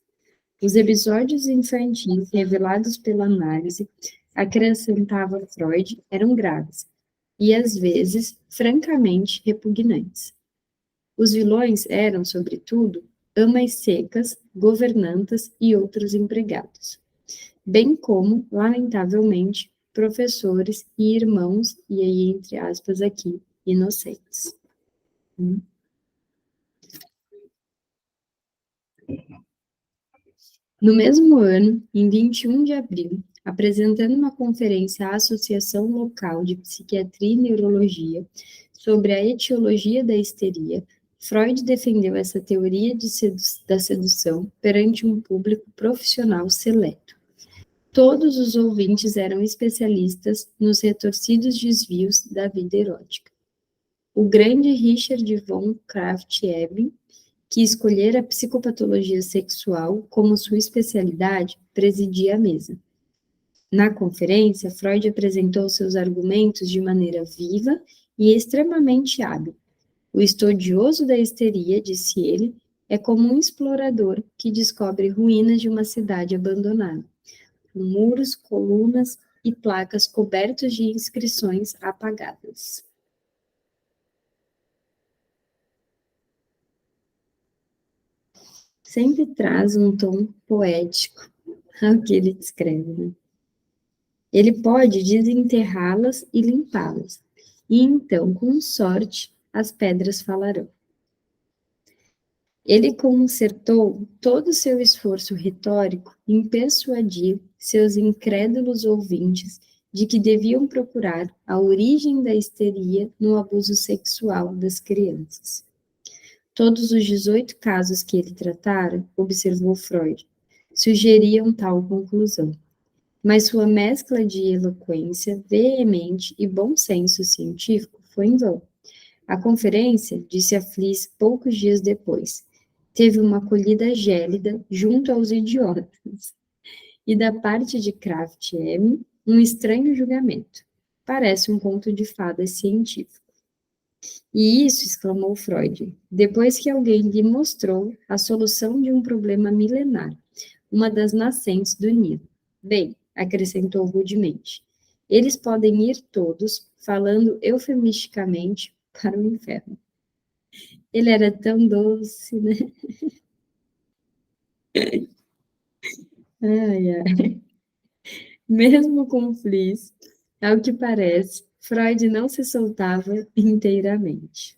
[SPEAKER 1] Os episódios infantis revelados pela análise, acrescentava Freud, eram graves e, às vezes, francamente repugnantes. Os vilões eram, sobretudo, amas secas, governantas e outros empregados, bem como, lamentavelmente, professores e irmãos, e aí, entre aspas, aqui, inocentes. No mesmo ano, em 21 de abril, apresentando uma conferência à Associação Local de Psiquiatria e Neurologia sobre a etiologia da histeria, Freud defendeu essa teoria da sedução perante um público profissional seleto. Todos os ouvintes eram especialistas nos retorcidos desvios da vida erótica. O grande Richard von Krafft-Ebing, que escolhera a psicopatologia sexual como sua especialidade, presidia a mesa. Na conferência, Freud apresentou seus argumentos de maneira viva e extremamente hábil. O estudioso da histeria, disse ele, é como um explorador que descobre ruínas de uma cidade abandonada, com muros, colunas e placas cobertos de inscrições apagadas. Sempre traz um tom poético ao que ele descreve, né? Ele pode desenterrá-las e limpá-las, e então, com sorte, as pedras falarão. Ele concertou todo o seu esforço retórico em persuadir seus incrédulos ouvintes de que deviam procurar a origem da histeria no abuso sexual das crianças. Todos os 18 casos que ele tratara, observou Freud, sugeriam tal conclusão. Mas sua mescla de eloquência veemente e bom senso científico foi em vão. A conferência, disse a Fliss poucos dias depois, teve uma acolhida gélida junto aos idiotas. E da parte de Krafft-Ebing, um estranho julgamento. Parece um conto de fadas científico. E isso, exclamou Freud, depois que alguém lhe mostrou a solução de um problema milenar, uma das nascentes do Nilo. Bem, acrescentou rudemente, eles podem ir todos, falando eufemisticamente, para o inferno. Ele era tão doce, né? Ai, ai. Mesmo com Fliss, ao que parece, Freud não se soltava inteiramente.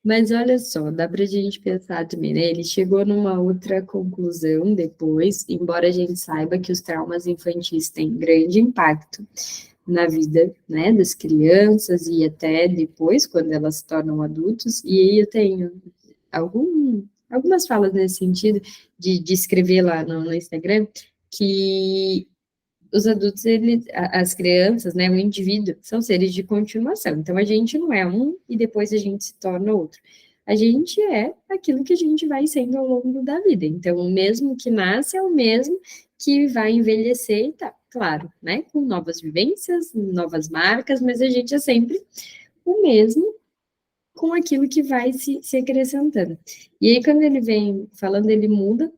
[SPEAKER 1] Mas olha só, dá para a gente pensar também, né? Ele chegou numa outra conclusão depois, embora a gente saiba que os traumas infantis têm grande impacto na vida, né, das crianças e até depois, quando elas se tornam adultos. E aí eu tenho algumas falas nesse sentido, de escrever lá no Instagram, que os adultos, as crianças, né, o indivíduo, são seres de continuação. Então, a gente não é um e depois a gente se torna outro. A gente é aquilo que a gente vai sendo ao longo da vida. Então, o mesmo que nasce é o mesmo que vai envelhecer e tá, claro, né, com novas vivências, novas marcas, mas a gente é sempre o mesmo com aquilo que vai se acrescentando. E aí, quando ele vem falando, ele muda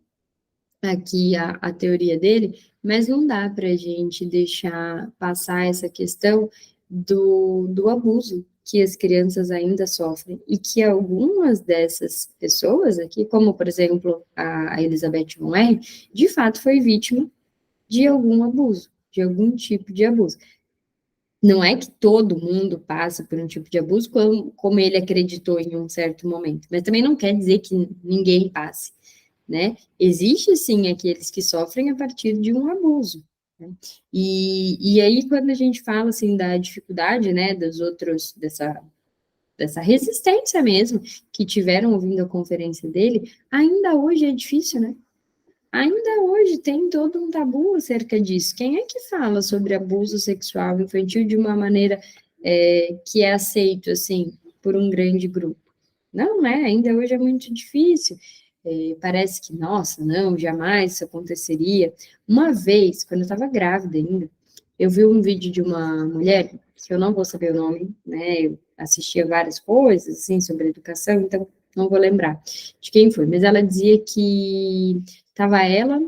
[SPEAKER 1] aqui a teoria dele, mas não dá para a gente deixar passar essa questão do abuso que as crianças ainda sofrem, e que algumas dessas pessoas aqui, como, por exemplo, a Elizabeth Von R., de fato foi vítima de algum abuso, de algum tipo de abuso. Não é que todo mundo passa por um tipo de abuso, como ele acreditou em um certo momento, mas também não quer dizer que ninguém passe, né? Existe, sim, aqueles que sofrem a partir de um abuso, né? E aí, quando a gente fala, assim, da dificuldade, né, dos outros, dessa resistência mesmo, que tiveram ouvindo a conferência dele, ainda hoje é difícil, né? Ainda hoje tem todo um tabu acerca disso. Quem é que fala sobre abuso sexual infantil de uma maneira que é aceito, assim, por um grande grupo? Não é, ainda hoje é muito difícil. Parece que, nossa, não, jamais isso aconteceria. Uma vez, quando eu estava grávida ainda, eu vi um vídeo de uma mulher, que eu não vou saber o nome, né? Eu assistia várias coisas, assim, sobre educação, então não vou lembrar de quem foi, mas ela dizia que estava ela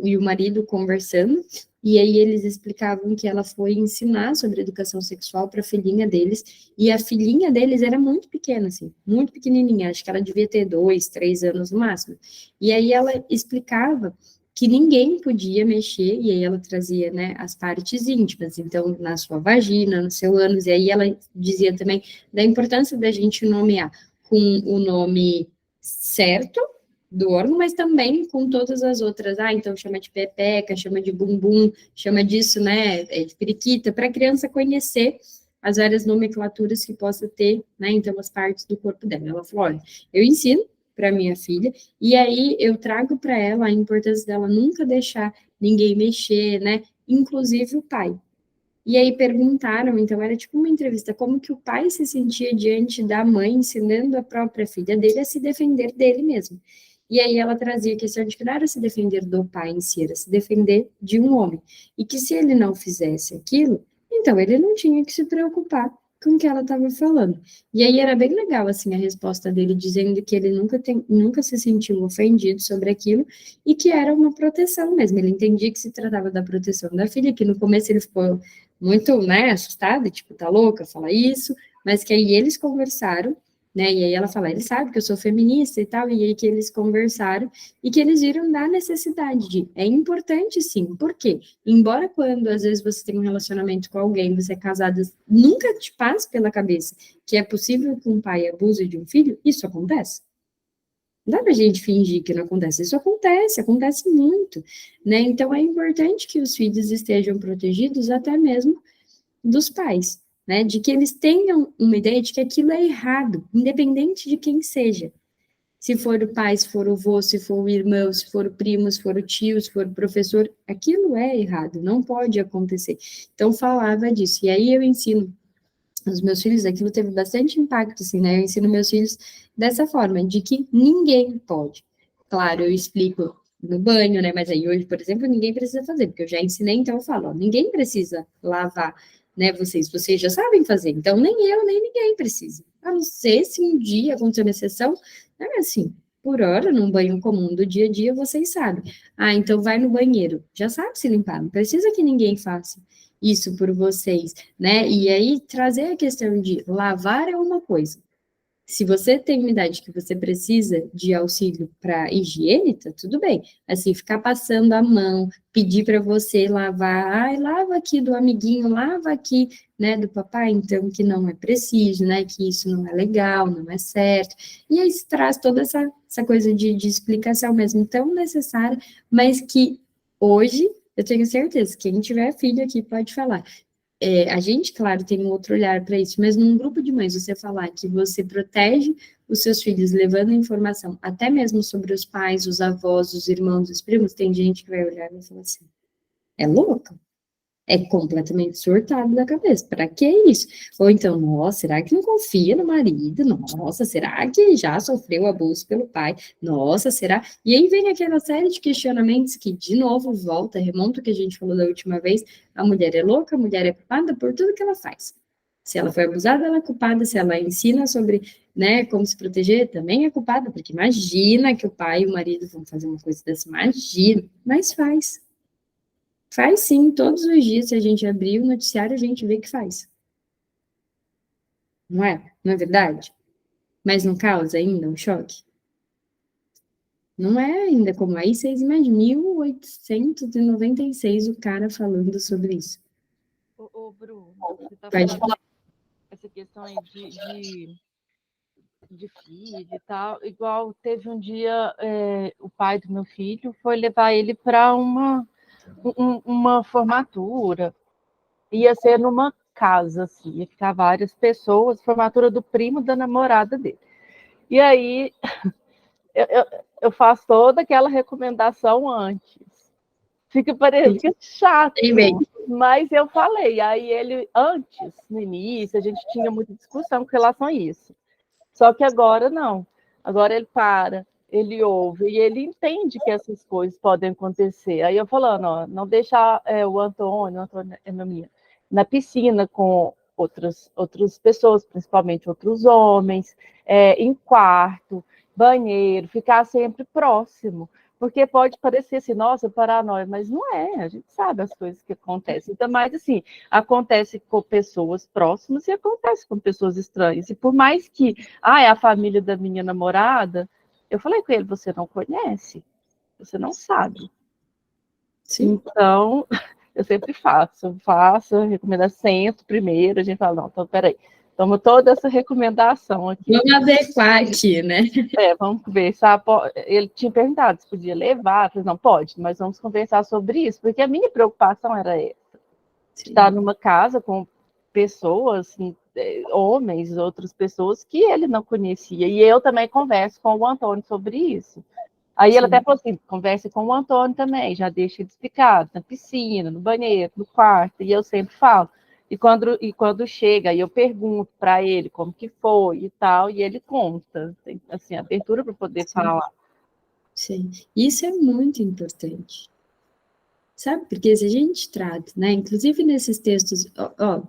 [SPEAKER 1] e o marido conversando, e aí eles explicavam que ela foi ensinar sobre educação sexual para a filhinha deles, e a filhinha deles era muito pequena, assim, muito pequenininha, acho que ela devia ter 2, 3 anos no máximo. E aí ela explicava que ninguém podia mexer, e aí ela trazia, né, as partes íntimas, então, na sua vagina, no seu ânus, e aí ela dizia também da importância da gente nomear com o nome certo do órgão, mas também com todas as outras, então chama de pepeca, chama de bumbum, chama disso, né, de periquita, para a criança conhecer as várias nomenclaturas que possa ter, né, então as partes do corpo dela. Ela falou, olha, eu ensino para minha filha, e aí eu trago para ela a importância dela nunca deixar ninguém mexer, né, inclusive o pai. E aí perguntaram, então era tipo uma entrevista, como que o pai se sentia diante da mãe, ensinando a própria filha dele a se defender dele mesmo. E aí ela trazia a questão de que não era se defender do pai em si, era se defender de um homem. E que se ele não fizesse aquilo, então ele não tinha que se preocupar com o que ela estava falando. E aí era bem legal, assim, a resposta dele, dizendo que ele nunca se sentiu ofendido sobre aquilo e que era uma proteção mesmo. Ele entendia que se tratava da proteção da filha, que no começo ele ficou muito, né, assustada, tipo, tá louca, fala isso, mas que aí eles conversaram, né, e aí ela fala, ele sabe que eu sou feminista e tal, e aí que eles conversaram, e que eles viram da necessidade de, é importante sim, por quê? Embora quando, às vezes, você tem um relacionamento com alguém, você é casada, nunca te passe pela cabeça que é possível que um pai abuse de um filho, isso acontece. Não dá pra gente fingir que não acontece, isso acontece, acontece muito, né, então é importante que os filhos estejam protegidos até mesmo dos pais, né, de que eles tenham uma ideia de que aquilo é errado, independente de quem seja. Se for o pai, se for o avô, se for o irmão, se for o primo, se for o tio, se for o professor, aquilo é errado, não pode acontecer. Então, falava disso. E aí eu ensino os meus filhos, aquilo teve bastante impacto, assim, né? Eu ensino meus filhos dessa forma, de que ninguém pode. Claro, eu explico no banho, né? Mas aí hoje, por exemplo, ninguém precisa fazer, porque eu já ensinei, então eu falo, ó, ninguém precisa lavar, né? Vocês já sabem fazer, então nem eu, nem ninguém precisa. A não ser se um dia acontecer uma exceção, né? Assim, por hora, num banho comum do dia a dia, vocês sabem. Então vai no banheiro, já sabe se limpar, não precisa que ninguém faça isso por vocês, né? E aí trazer a questão de lavar é uma coisa. Se você tem uma idade que você precisa de auxílio para higiene, tá tudo bem. Assim, ficar passando a mão, pedir para você lavar, lava aqui do amiguinho, lava aqui, né, do papai, então que não é preciso, né, que isso não é legal, não é certo. E aí se traz toda essa coisa de explicação mesmo tão necessária, mas que hoje eu tenho certeza, quem tiver filho aqui pode falar. A gente, claro, tem um outro olhar para isso, mas num grupo de mães, você falar que você protege os seus filhos levando informação, até mesmo sobre os pais, os avós, os irmãos, os primos, tem gente que vai olhar e vai falar assim, é louca? É completamente surtado da cabeça. Para que isso? Ou então, nossa, será que não confia no marido? Nossa, será que já sofreu abuso pelo pai? Nossa, será? E aí vem aquela série de questionamentos que, de novo, volta, remonta o que a gente falou da última vez. A mulher é louca, a mulher é culpada por tudo que ela faz. Se ela foi abusada, ela é culpada. Se ela ensina sobre, né, como se proteger, também é culpada. Porque imagina que o pai e o marido vão fazer uma coisa dessa. Imagina, mas faz. Faz sim, todos os dias, se a gente abrir o noticiário, a gente vê que faz. Não é? Não é verdade? Mas não causa ainda um choque? Não é ainda como aí, vocês imaginam, 1896 o cara falando sobre isso.
[SPEAKER 3] Ô, Bruno, você tá
[SPEAKER 1] Pode
[SPEAKER 3] falando essa questão aí de filho e tal, igual teve um dia, o pai do meu filho foi levar ele para uma formatura, ia ser numa casa, assim, ia ficar várias pessoas, formatura do primo da namorada dele. E aí eu faço toda aquela recomendação antes. Fica parecendo chato, mas eu falei. Aí ele, antes, no início, a gente tinha muita discussão com relação a isso. Só que agora não. Agora ele para, ele ouve e ele entende que essas coisas podem acontecer. Aí eu falando, ó, não deixar o Antônio é meu menino, na piscina com outras pessoas, principalmente outros homens, em quarto, banheiro, ficar sempre próximo. Porque pode parecer assim, nossa, paranoia, mas não é, a gente sabe as coisas que acontecem. Ainda mais assim, acontece com pessoas próximas e acontece com pessoas estranhas. E por mais que, é a família da minha namorada, eu falei com ele, você não conhece, você não sabe. Sim. Então, eu sempre faço, recomendo, sento primeiro, a gente fala, não, então peraí, toma toda essa recomendação aqui.
[SPEAKER 1] Vamos adequar aqui, né?
[SPEAKER 3] Vamos conversar. Ele tinha perguntado se podia levar, eu falei, não, pode, mas vamos conversar sobre isso, porque a minha preocupação era essa. Sim. Estar numa casa com pessoas, assim, homens, outras pessoas que ele não conhecia. E eu também converso com o Antônio sobre isso. Aí Sim. Ela até falou assim, converse com o Antônio também, já deixa ele explicado, na piscina, no banheiro, no quarto, e eu sempre falo. E quando chega, aí eu pergunto para ele como que foi e tal, e ele conta, tem, assim, abertura para poder
[SPEAKER 1] Sim.
[SPEAKER 3] falar.
[SPEAKER 1] Sim, isso é muito importante. Sabe, porque se a gente trata, né, inclusive nesses textos,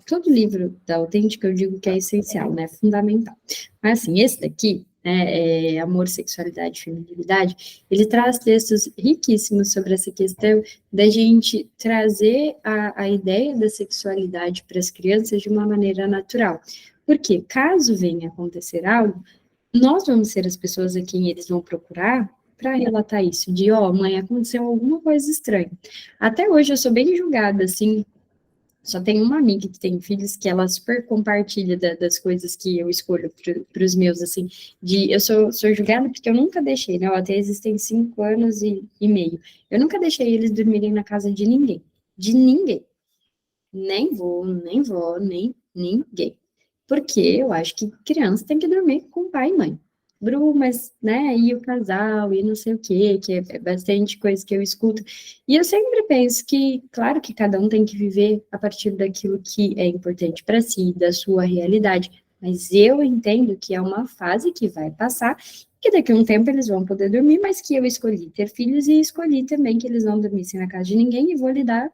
[SPEAKER 1] todo livro da Autêntica eu digo que é essencial, né, fundamental. Mas assim, esse daqui, né, Amor, Sexualidade e Feminilidade, ele traz textos riquíssimos sobre essa questão da gente trazer a ideia da sexualidade para as crianças de uma maneira natural. Porque caso venha acontecer algo, nós vamos ser as pessoas a quem eles vão procurar para relatar isso, de, mãe, aconteceu alguma coisa estranha. Até hoje eu sou bem julgada, assim, só tem uma amiga que tem filhos que ela super compartilha das coisas que eu escolho para os meus, assim, eu sou julgada porque eu nunca deixei, né, até existem 5 anos e meio, eu nunca deixei eles dormirem na casa de ninguém, nem vou, nem ninguém, porque eu acho que criança tem que dormir com pai e mãe. Bru, mas, né, e o casal, e não sei o quê, que é bastante coisa que eu escuto. E eu sempre penso que, claro que cada um tem que viver a partir daquilo que é importante para si, da sua realidade, mas eu entendo que é uma fase que vai passar, que daqui a um tempo eles vão poder dormir, mas que eu escolhi ter filhos e escolhi também que eles não dormissem na casa de ninguém e vou lidar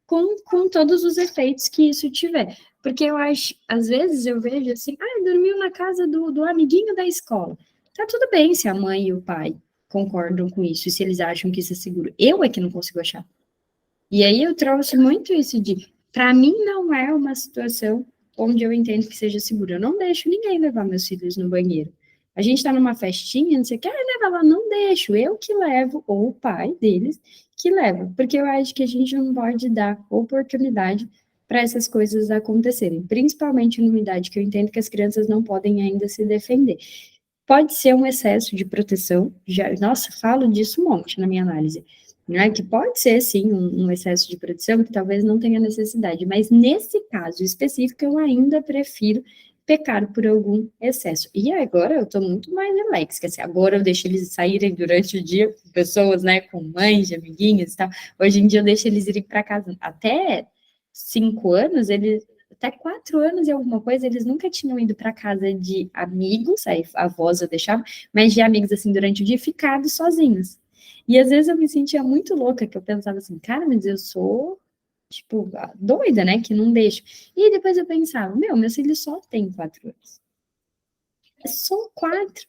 [SPEAKER 1] com todos os efeitos que isso tiver. Porque eu acho, às vezes eu vejo assim, dormiu na casa do amiguinho da escola. Tá tudo bem se a mãe e o pai concordam com isso, e se eles acham que isso é seguro. Eu é que não consigo achar. E aí eu trouxe muito isso para mim não é uma situação onde eu entendo que seja seguro. Eu não deixo ninguém levar meus filhos no banheiro. A gente está numa festinha, não sei o que, leva lá, não deixo, eu que levo, ou o pai deles que leva, porque eu acho que a gente não pode dar oportunidade para essas coisas acontecerem, principalmente numa idade que eu entendo que as crianças não podem ainda se defender. Pode ser um excesso de proteção, nossa, falo disso um monte na minha análise, né, que pode ser, sim, um excesso de proteção, que talvez não tenha necessidade, mas nesse caso específico eu ainda prefiro pecar por algum excesso. E agora eu estou muito mais relax, que assim, agora eu deixo eles saírem durante o dia com pessoas, né, com mães, amiguinhas e tal. Hoje em dia eu deixo eles irem para casa, até 5 anos, eles até 4 anos e alguma coisa, eles nunca tinham ido para casa de amigos, aí a avós eu deixava, mas de amigos, assim, durante o dia, ficado sozinhos. E às vezes eu me sentia muito louca, que eu pensava assim, cara, mas eu sou, tipo, doida, né, que não deixo. E depois eu pensava, meu filho só tem 4 anos. Só 4,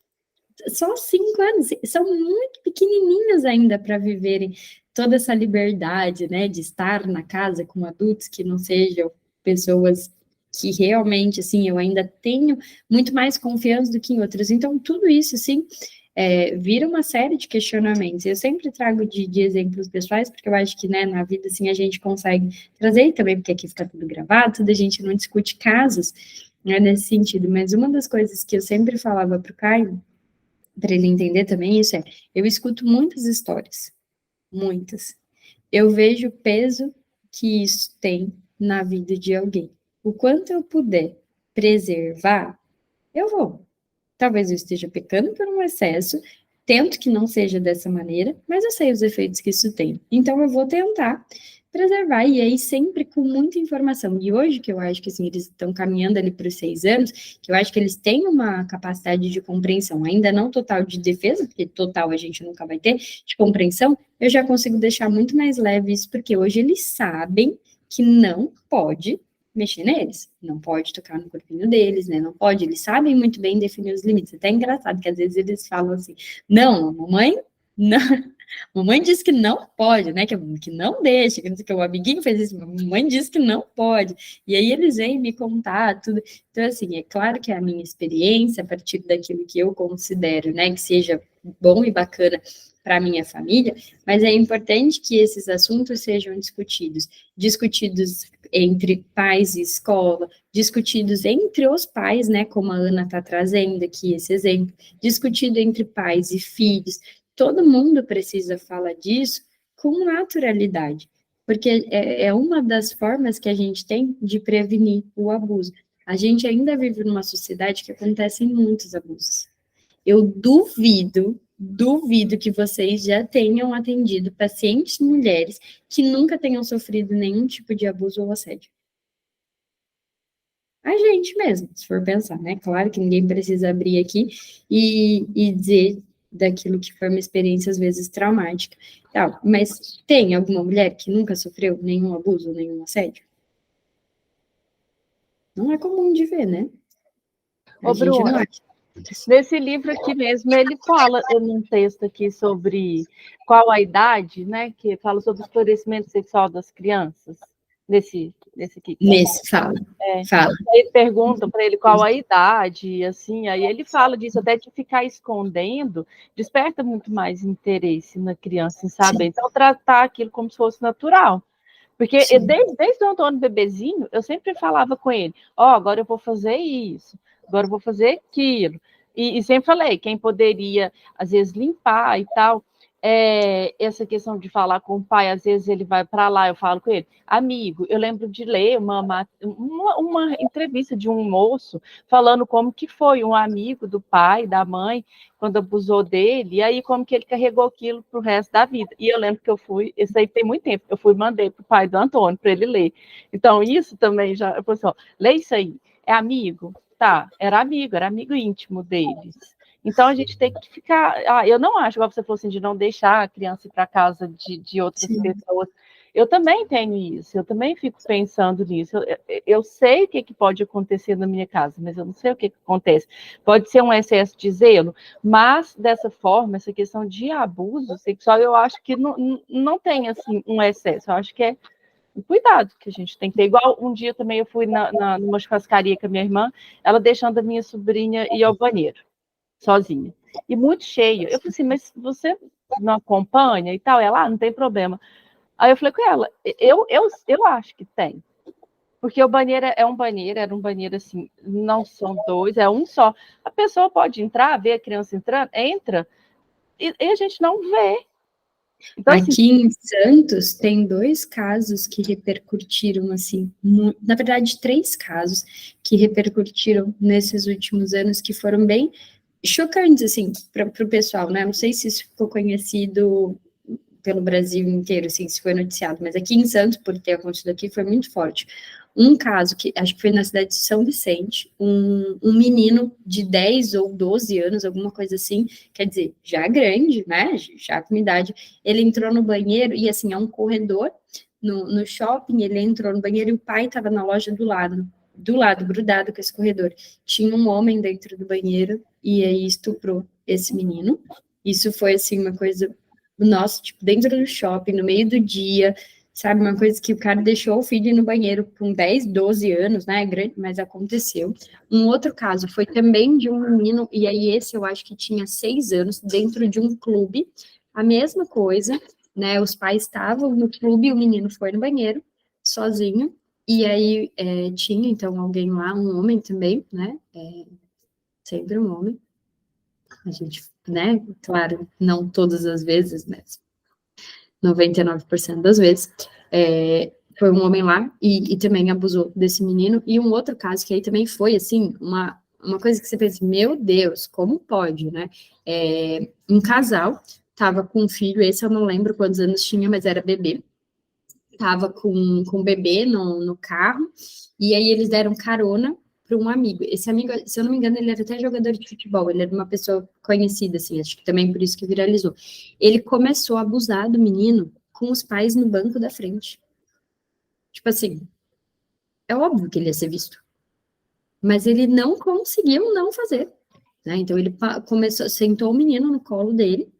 [SPEAKER 1] só 5 anos, são muito pequenininhos ainda para viverem toda essa liberdade, né, de estar na casa com adultos que não sejam pessoas que realmente, assim, eu ainda tenho muito mais confiança do que em outros. Então, tudo isso, assim, vira uma série de questionamentos. Eu sempre trago de exemplos pessoais, porque eu acho que, né, na vida, assim, a gente consegue trazer também, porque aqui fica tudo gravado, tudo a gente não discute casos, né, nesse sentido. Mas uma das coisas que eu sempre falava para o Caio, para ele entender também isso, eu escuto muitas histórias, muitas. Eu vejo o peso que isso tem na vida de alguém. O quanto eu puder preservar, eu vou. Talvez eu esteja pecando por um excesso, tento que não seja dessa maneira, mas eu sei os efeitos que isso tem. Então eu vou tentar preservar, e aí sempre com muita informação. E hoje, que eu acho que assim, eles estão caminhando ali para os 6 anos, que eu acho que eles têm uma capacidade de compreensão, ainda não total de defesa, porque total a gente nunca vai ter, de compreensão, eu já consigo deixar muito mais leve isso, porque hoje eles sabem que não pode mexer neles, não pode tocar no corpinho deles, né? Não pode, eles sabem muito bem definir os limites. Até é engraçado que às vezes eles falam assim: não, mamãe, não. Mamãe disse que não pode, né? Que não deixa, que o amiguinho fez isso, mamãe disse que não pode. E aí eles vêm me contar tudo. Então, assim, é claro que é a minha experiência, a partir daquilo que eu considero, né, que seja bom e bacana para a minha família, mas é importante que esses assuntos sejam discutidos entre pais e escola, discutidos entre os pais, né, como a Ana está trazendo aqui esse exemplo, discutido entre pais e filhos. Todo mundo precisa falar disso com naturalidade, porque é uma das formas que a gente tem de prevenir o abuso. A gente ainda vive numa sociedade que acontecem muitos abusos. Eu duvido que vocês já tenham atendido pacientes mulheres que nunca tenham sofrido nenhum tipo de abuso ou assédio. A gente mesmo, se for pensar, né? Claro que ninguém precisa abrir aqui e dizer daquilo que foi uma experiência, às vezes, traumática. Tal. Mas tem alguma mulher que nunca sofreu nenhum abuso, nenhum assédio? Não é comum de ver, né? A
[SPEAKER 3] Ô,
[SPEAKER 1] gente não
[SPEAKER 3] Bruna,
[SPEAKER 1] acha.
[SPEAKER 3] nesse livro aqui mesmo, ele fala num texto aqui sobre qual a idade, né? Que fala sobre o esclarecimento sexual das crianças. Nesse aqui.
[SPEAKER 1] Nesse, fala.
[SPEAKER 3] Aí perguntam para ele qual a idade, assim, aí ele fala disso, até de ficar escondendo, desperta muito mais interesse na criança em saber. Então, tratar aquilo como se fosse natural. Porque desde o Antônio bebezinho, eu sempre falava com ele, agora eu vou fazer isso, agora eu vou fazer aquilo. E sempre falei, quem poderia, às vezes, limpar e tal. Essa questão de falar com o pai, às vezes ele vai para lá, eu falo com ele, amigo, eu lembro de ler uma entrevista de um moço falando como que foi um amigo do pai, da mãe, quando abusou dele, e aí como que ele carregou aquilo para o resto da vida. E eu lembro que eu fui, isso aí tem muito tempo, eu fui e mandei para o pai do Antônio, para ele ler. Então, isso também já, eu falei assim, lê isso aí, é amigo? Tá, era amigo íntimo deles. Então, a gente tem que ficar... eu não acho, igual você falou assim, de não deixar a criança ir para casa de outras pessoas. Eu também tenho isso, eu também fico pensando nisso. Eu sei o que pode acontecer na minha casa, mas eu não sei o que acontece. Pode ser um excesso de zelo, mas, dessa forma, essa questão de abuso sexual, eu acho que não tem, assim, um excesso. Eu acho que é um cuidado que a gente tem que ter. Igual um dia também eu fui numa churrascaria com a minha irmã, ela deixando a minha sobrinha ir ao banheiro sozinha. E muito cheio. Eu falei assim, mas você não acompanha e tal? Ela, não tem problema. Aí eu falei com ela, eu acho que tem. Porque o banheiro era um banheiro assim, não são dois, é um só. A pessoa pode entrar, ver a criança entrando, entra, e a gente não vê. Então,
[SPEAKER 1] Aqui assim, em Santos tem 2 casos que repercutiram, assim, na verdade 3 casos que repercutiram nesses últimos anos, que foram bem chocantes, assim, para o pessoal, né? Não sei se isso ficou conhecido pelo Brasil inteiro, assim, se foi noticiado, mas aqui em Santos, por ter acontecido aqui, foi muito forte. Um caso que, acho que foi na cidade de São Vicente, um menino de 10 ou 12 anos, alguma coisa assim, quer dizer, já grande, né, já com idade, ele entrou no banheiro, e assim, é um corredor no shopping, ele entrou no banheiro e o pai estava na loja do lado, grudado com esse corredor. Tinha um homem dentro do banheiro, e aí estuprou esse menino. Isso foi, assim, uma coisa, nossa, tipo, dentro do shopping, no meio do dia, sabe, uma coisa que o cara deixou o filho no banheiro com 10, 12 anos, né, grande, mas aconteceu. Um outro caso foi também de um menino, e aí esse eu acho que tinha 6 anos, dentro de um clube, a mesma coisa, né, os pais estavam no clube, o menino foi no banheiro, sozinho, e aí tinha, então, alguém lá, um homem também, né, sempre um homem, a gente, né, claro, não todas as vezes, mas 99% das vezes, foi um homem lá e também abusou desse menino. E um outro caso que aí também foi, assim, uma coisa que você pensa, meu Deus, como pode, né? Um casal tava com um filho, esse eu não lembro quantos anos tinha, mas era bebê, tava com o bebê no carro, e aí eles deram carona para um amigo. Esse amigo, se eu não me engano, ele era até jogador de futebol, ele era uma pessoa conhecida, assim, acho que também por isso que viralizou. Ele começou a abusar do menino com os pais no banco da frente. Tipo assim, é óbvio que ele ia ser visto, mas ele não conseguiu não fazer, né? Então ele começou, sentou o menino no colo dele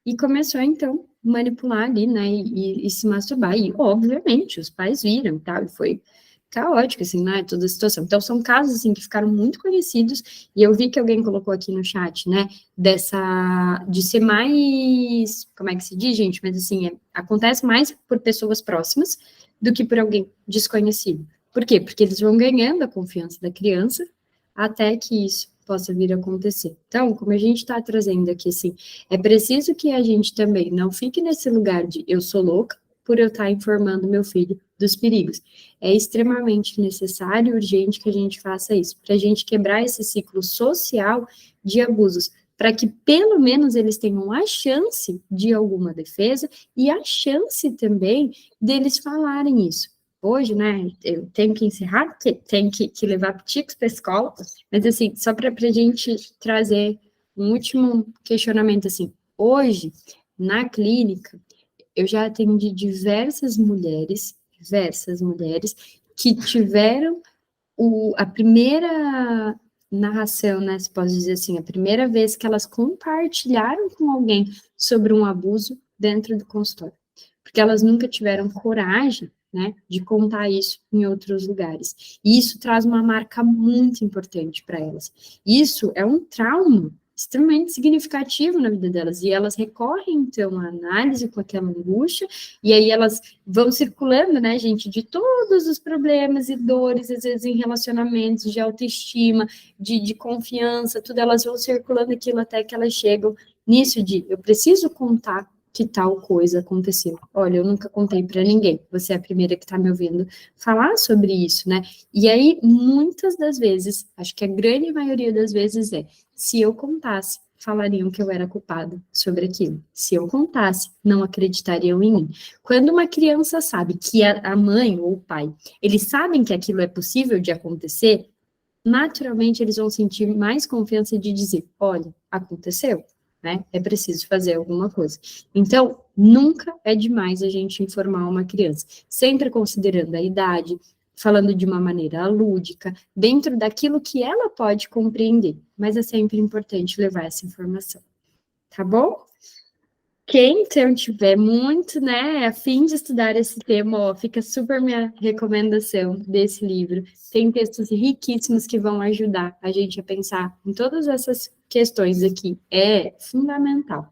[SPEAKER 1] e começou, então, manipular ali, né, e se masturbar. E, obviamente, os pais viram, tá? E foi caótico, assim, né, toda a situação. Então, são casos, assim, que ficaram muito conhecidos, e eu vi que alguém colocou aqui no chat, né, de ser mais, como é que se diz, gente? Mas, assim, acontece mais por pessoas próximas do que por alguém desconhecido. Por quê? Porque eles vão ganhando a confiança da criança até que isso possa vir a acontecer. Então, como a gente está trazendo aqui, assim, é preciso que a gente também não fique nesse lugar de eu sou louca por eu estar informando meu filho dos perigos. É extremamente necessário e urgente que a gente faça isso, para a gente quebrar esse ciclo social de abusos, para que pelo menos eles tenham a chance de alguma defesa e a chance também deles falarem isso. Hoje, né, eu tenho que encerrar, porque tenho que levar peticos para a escola, mas assim, só para a gente trazer um último questionamento, assim, hoje, na clínica, eu já atendi diversas mulheres que tiveram a primeira narração, né, se pode dizer assim, a primeira vez que elas compartilharam com alguém sobre um abuso dentro do consultório, porque elas nunca tiveram coragem, né, de contar isso em outros lugares. E isso traz uma marca muito importante para elas. Isso é um trauma extremamente significativo na vida delas, e elas recorrem, então, à análise com aquela angústia, e aí elas vão circulando, né, gente, de todos os problemas e dores, às vezes em relacionamentos, de autoestima, de confiança, tudo, elas vão circulando aquilo até que elas chegam nisso de, eu preciso contar que tal coisa aconteceu. Olha, eu nunca contei para ninguém, você é a primeira que está me ouvindo falar sobre isso, né? E aí, muitas das vezes, acho que a grande maioria das vezes se eu contasse, falariam que eu era culpada sobre aquilo. Se eu contasse, não acreditariam em mim. Quando uma criança sabe que a mãe ou o pai, eles sabem que aquilo é possível de acontecer, naturalmente eles vão sentir mais confiança de dizer, olha, aconteceu, né? É preciso fazer alguma coisa. Então, nunca é demais a gente informar uma criança, sempre considerando a idade, falando de uma maneira lúdica, dentro daquilo que ela pode compreender, mas é sempre importante levar essa informação, tá bom? Quem então tiver muito, né, a fim de estudar esse tema, ó, fica super minha recomendação desse livro. Tem textos riquíssimos que vão ajudar a gente a pensar em todas essas questões aqui. É fundamental.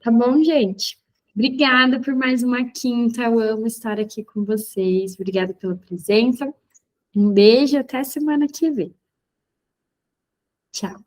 [SPEAKER 1] Tá bom, gente? Obrigada por mais uma quinta. Eu amo estar aqui com vocês. Obrigada pela presença. Um beijo, até semana que vem. Tchau.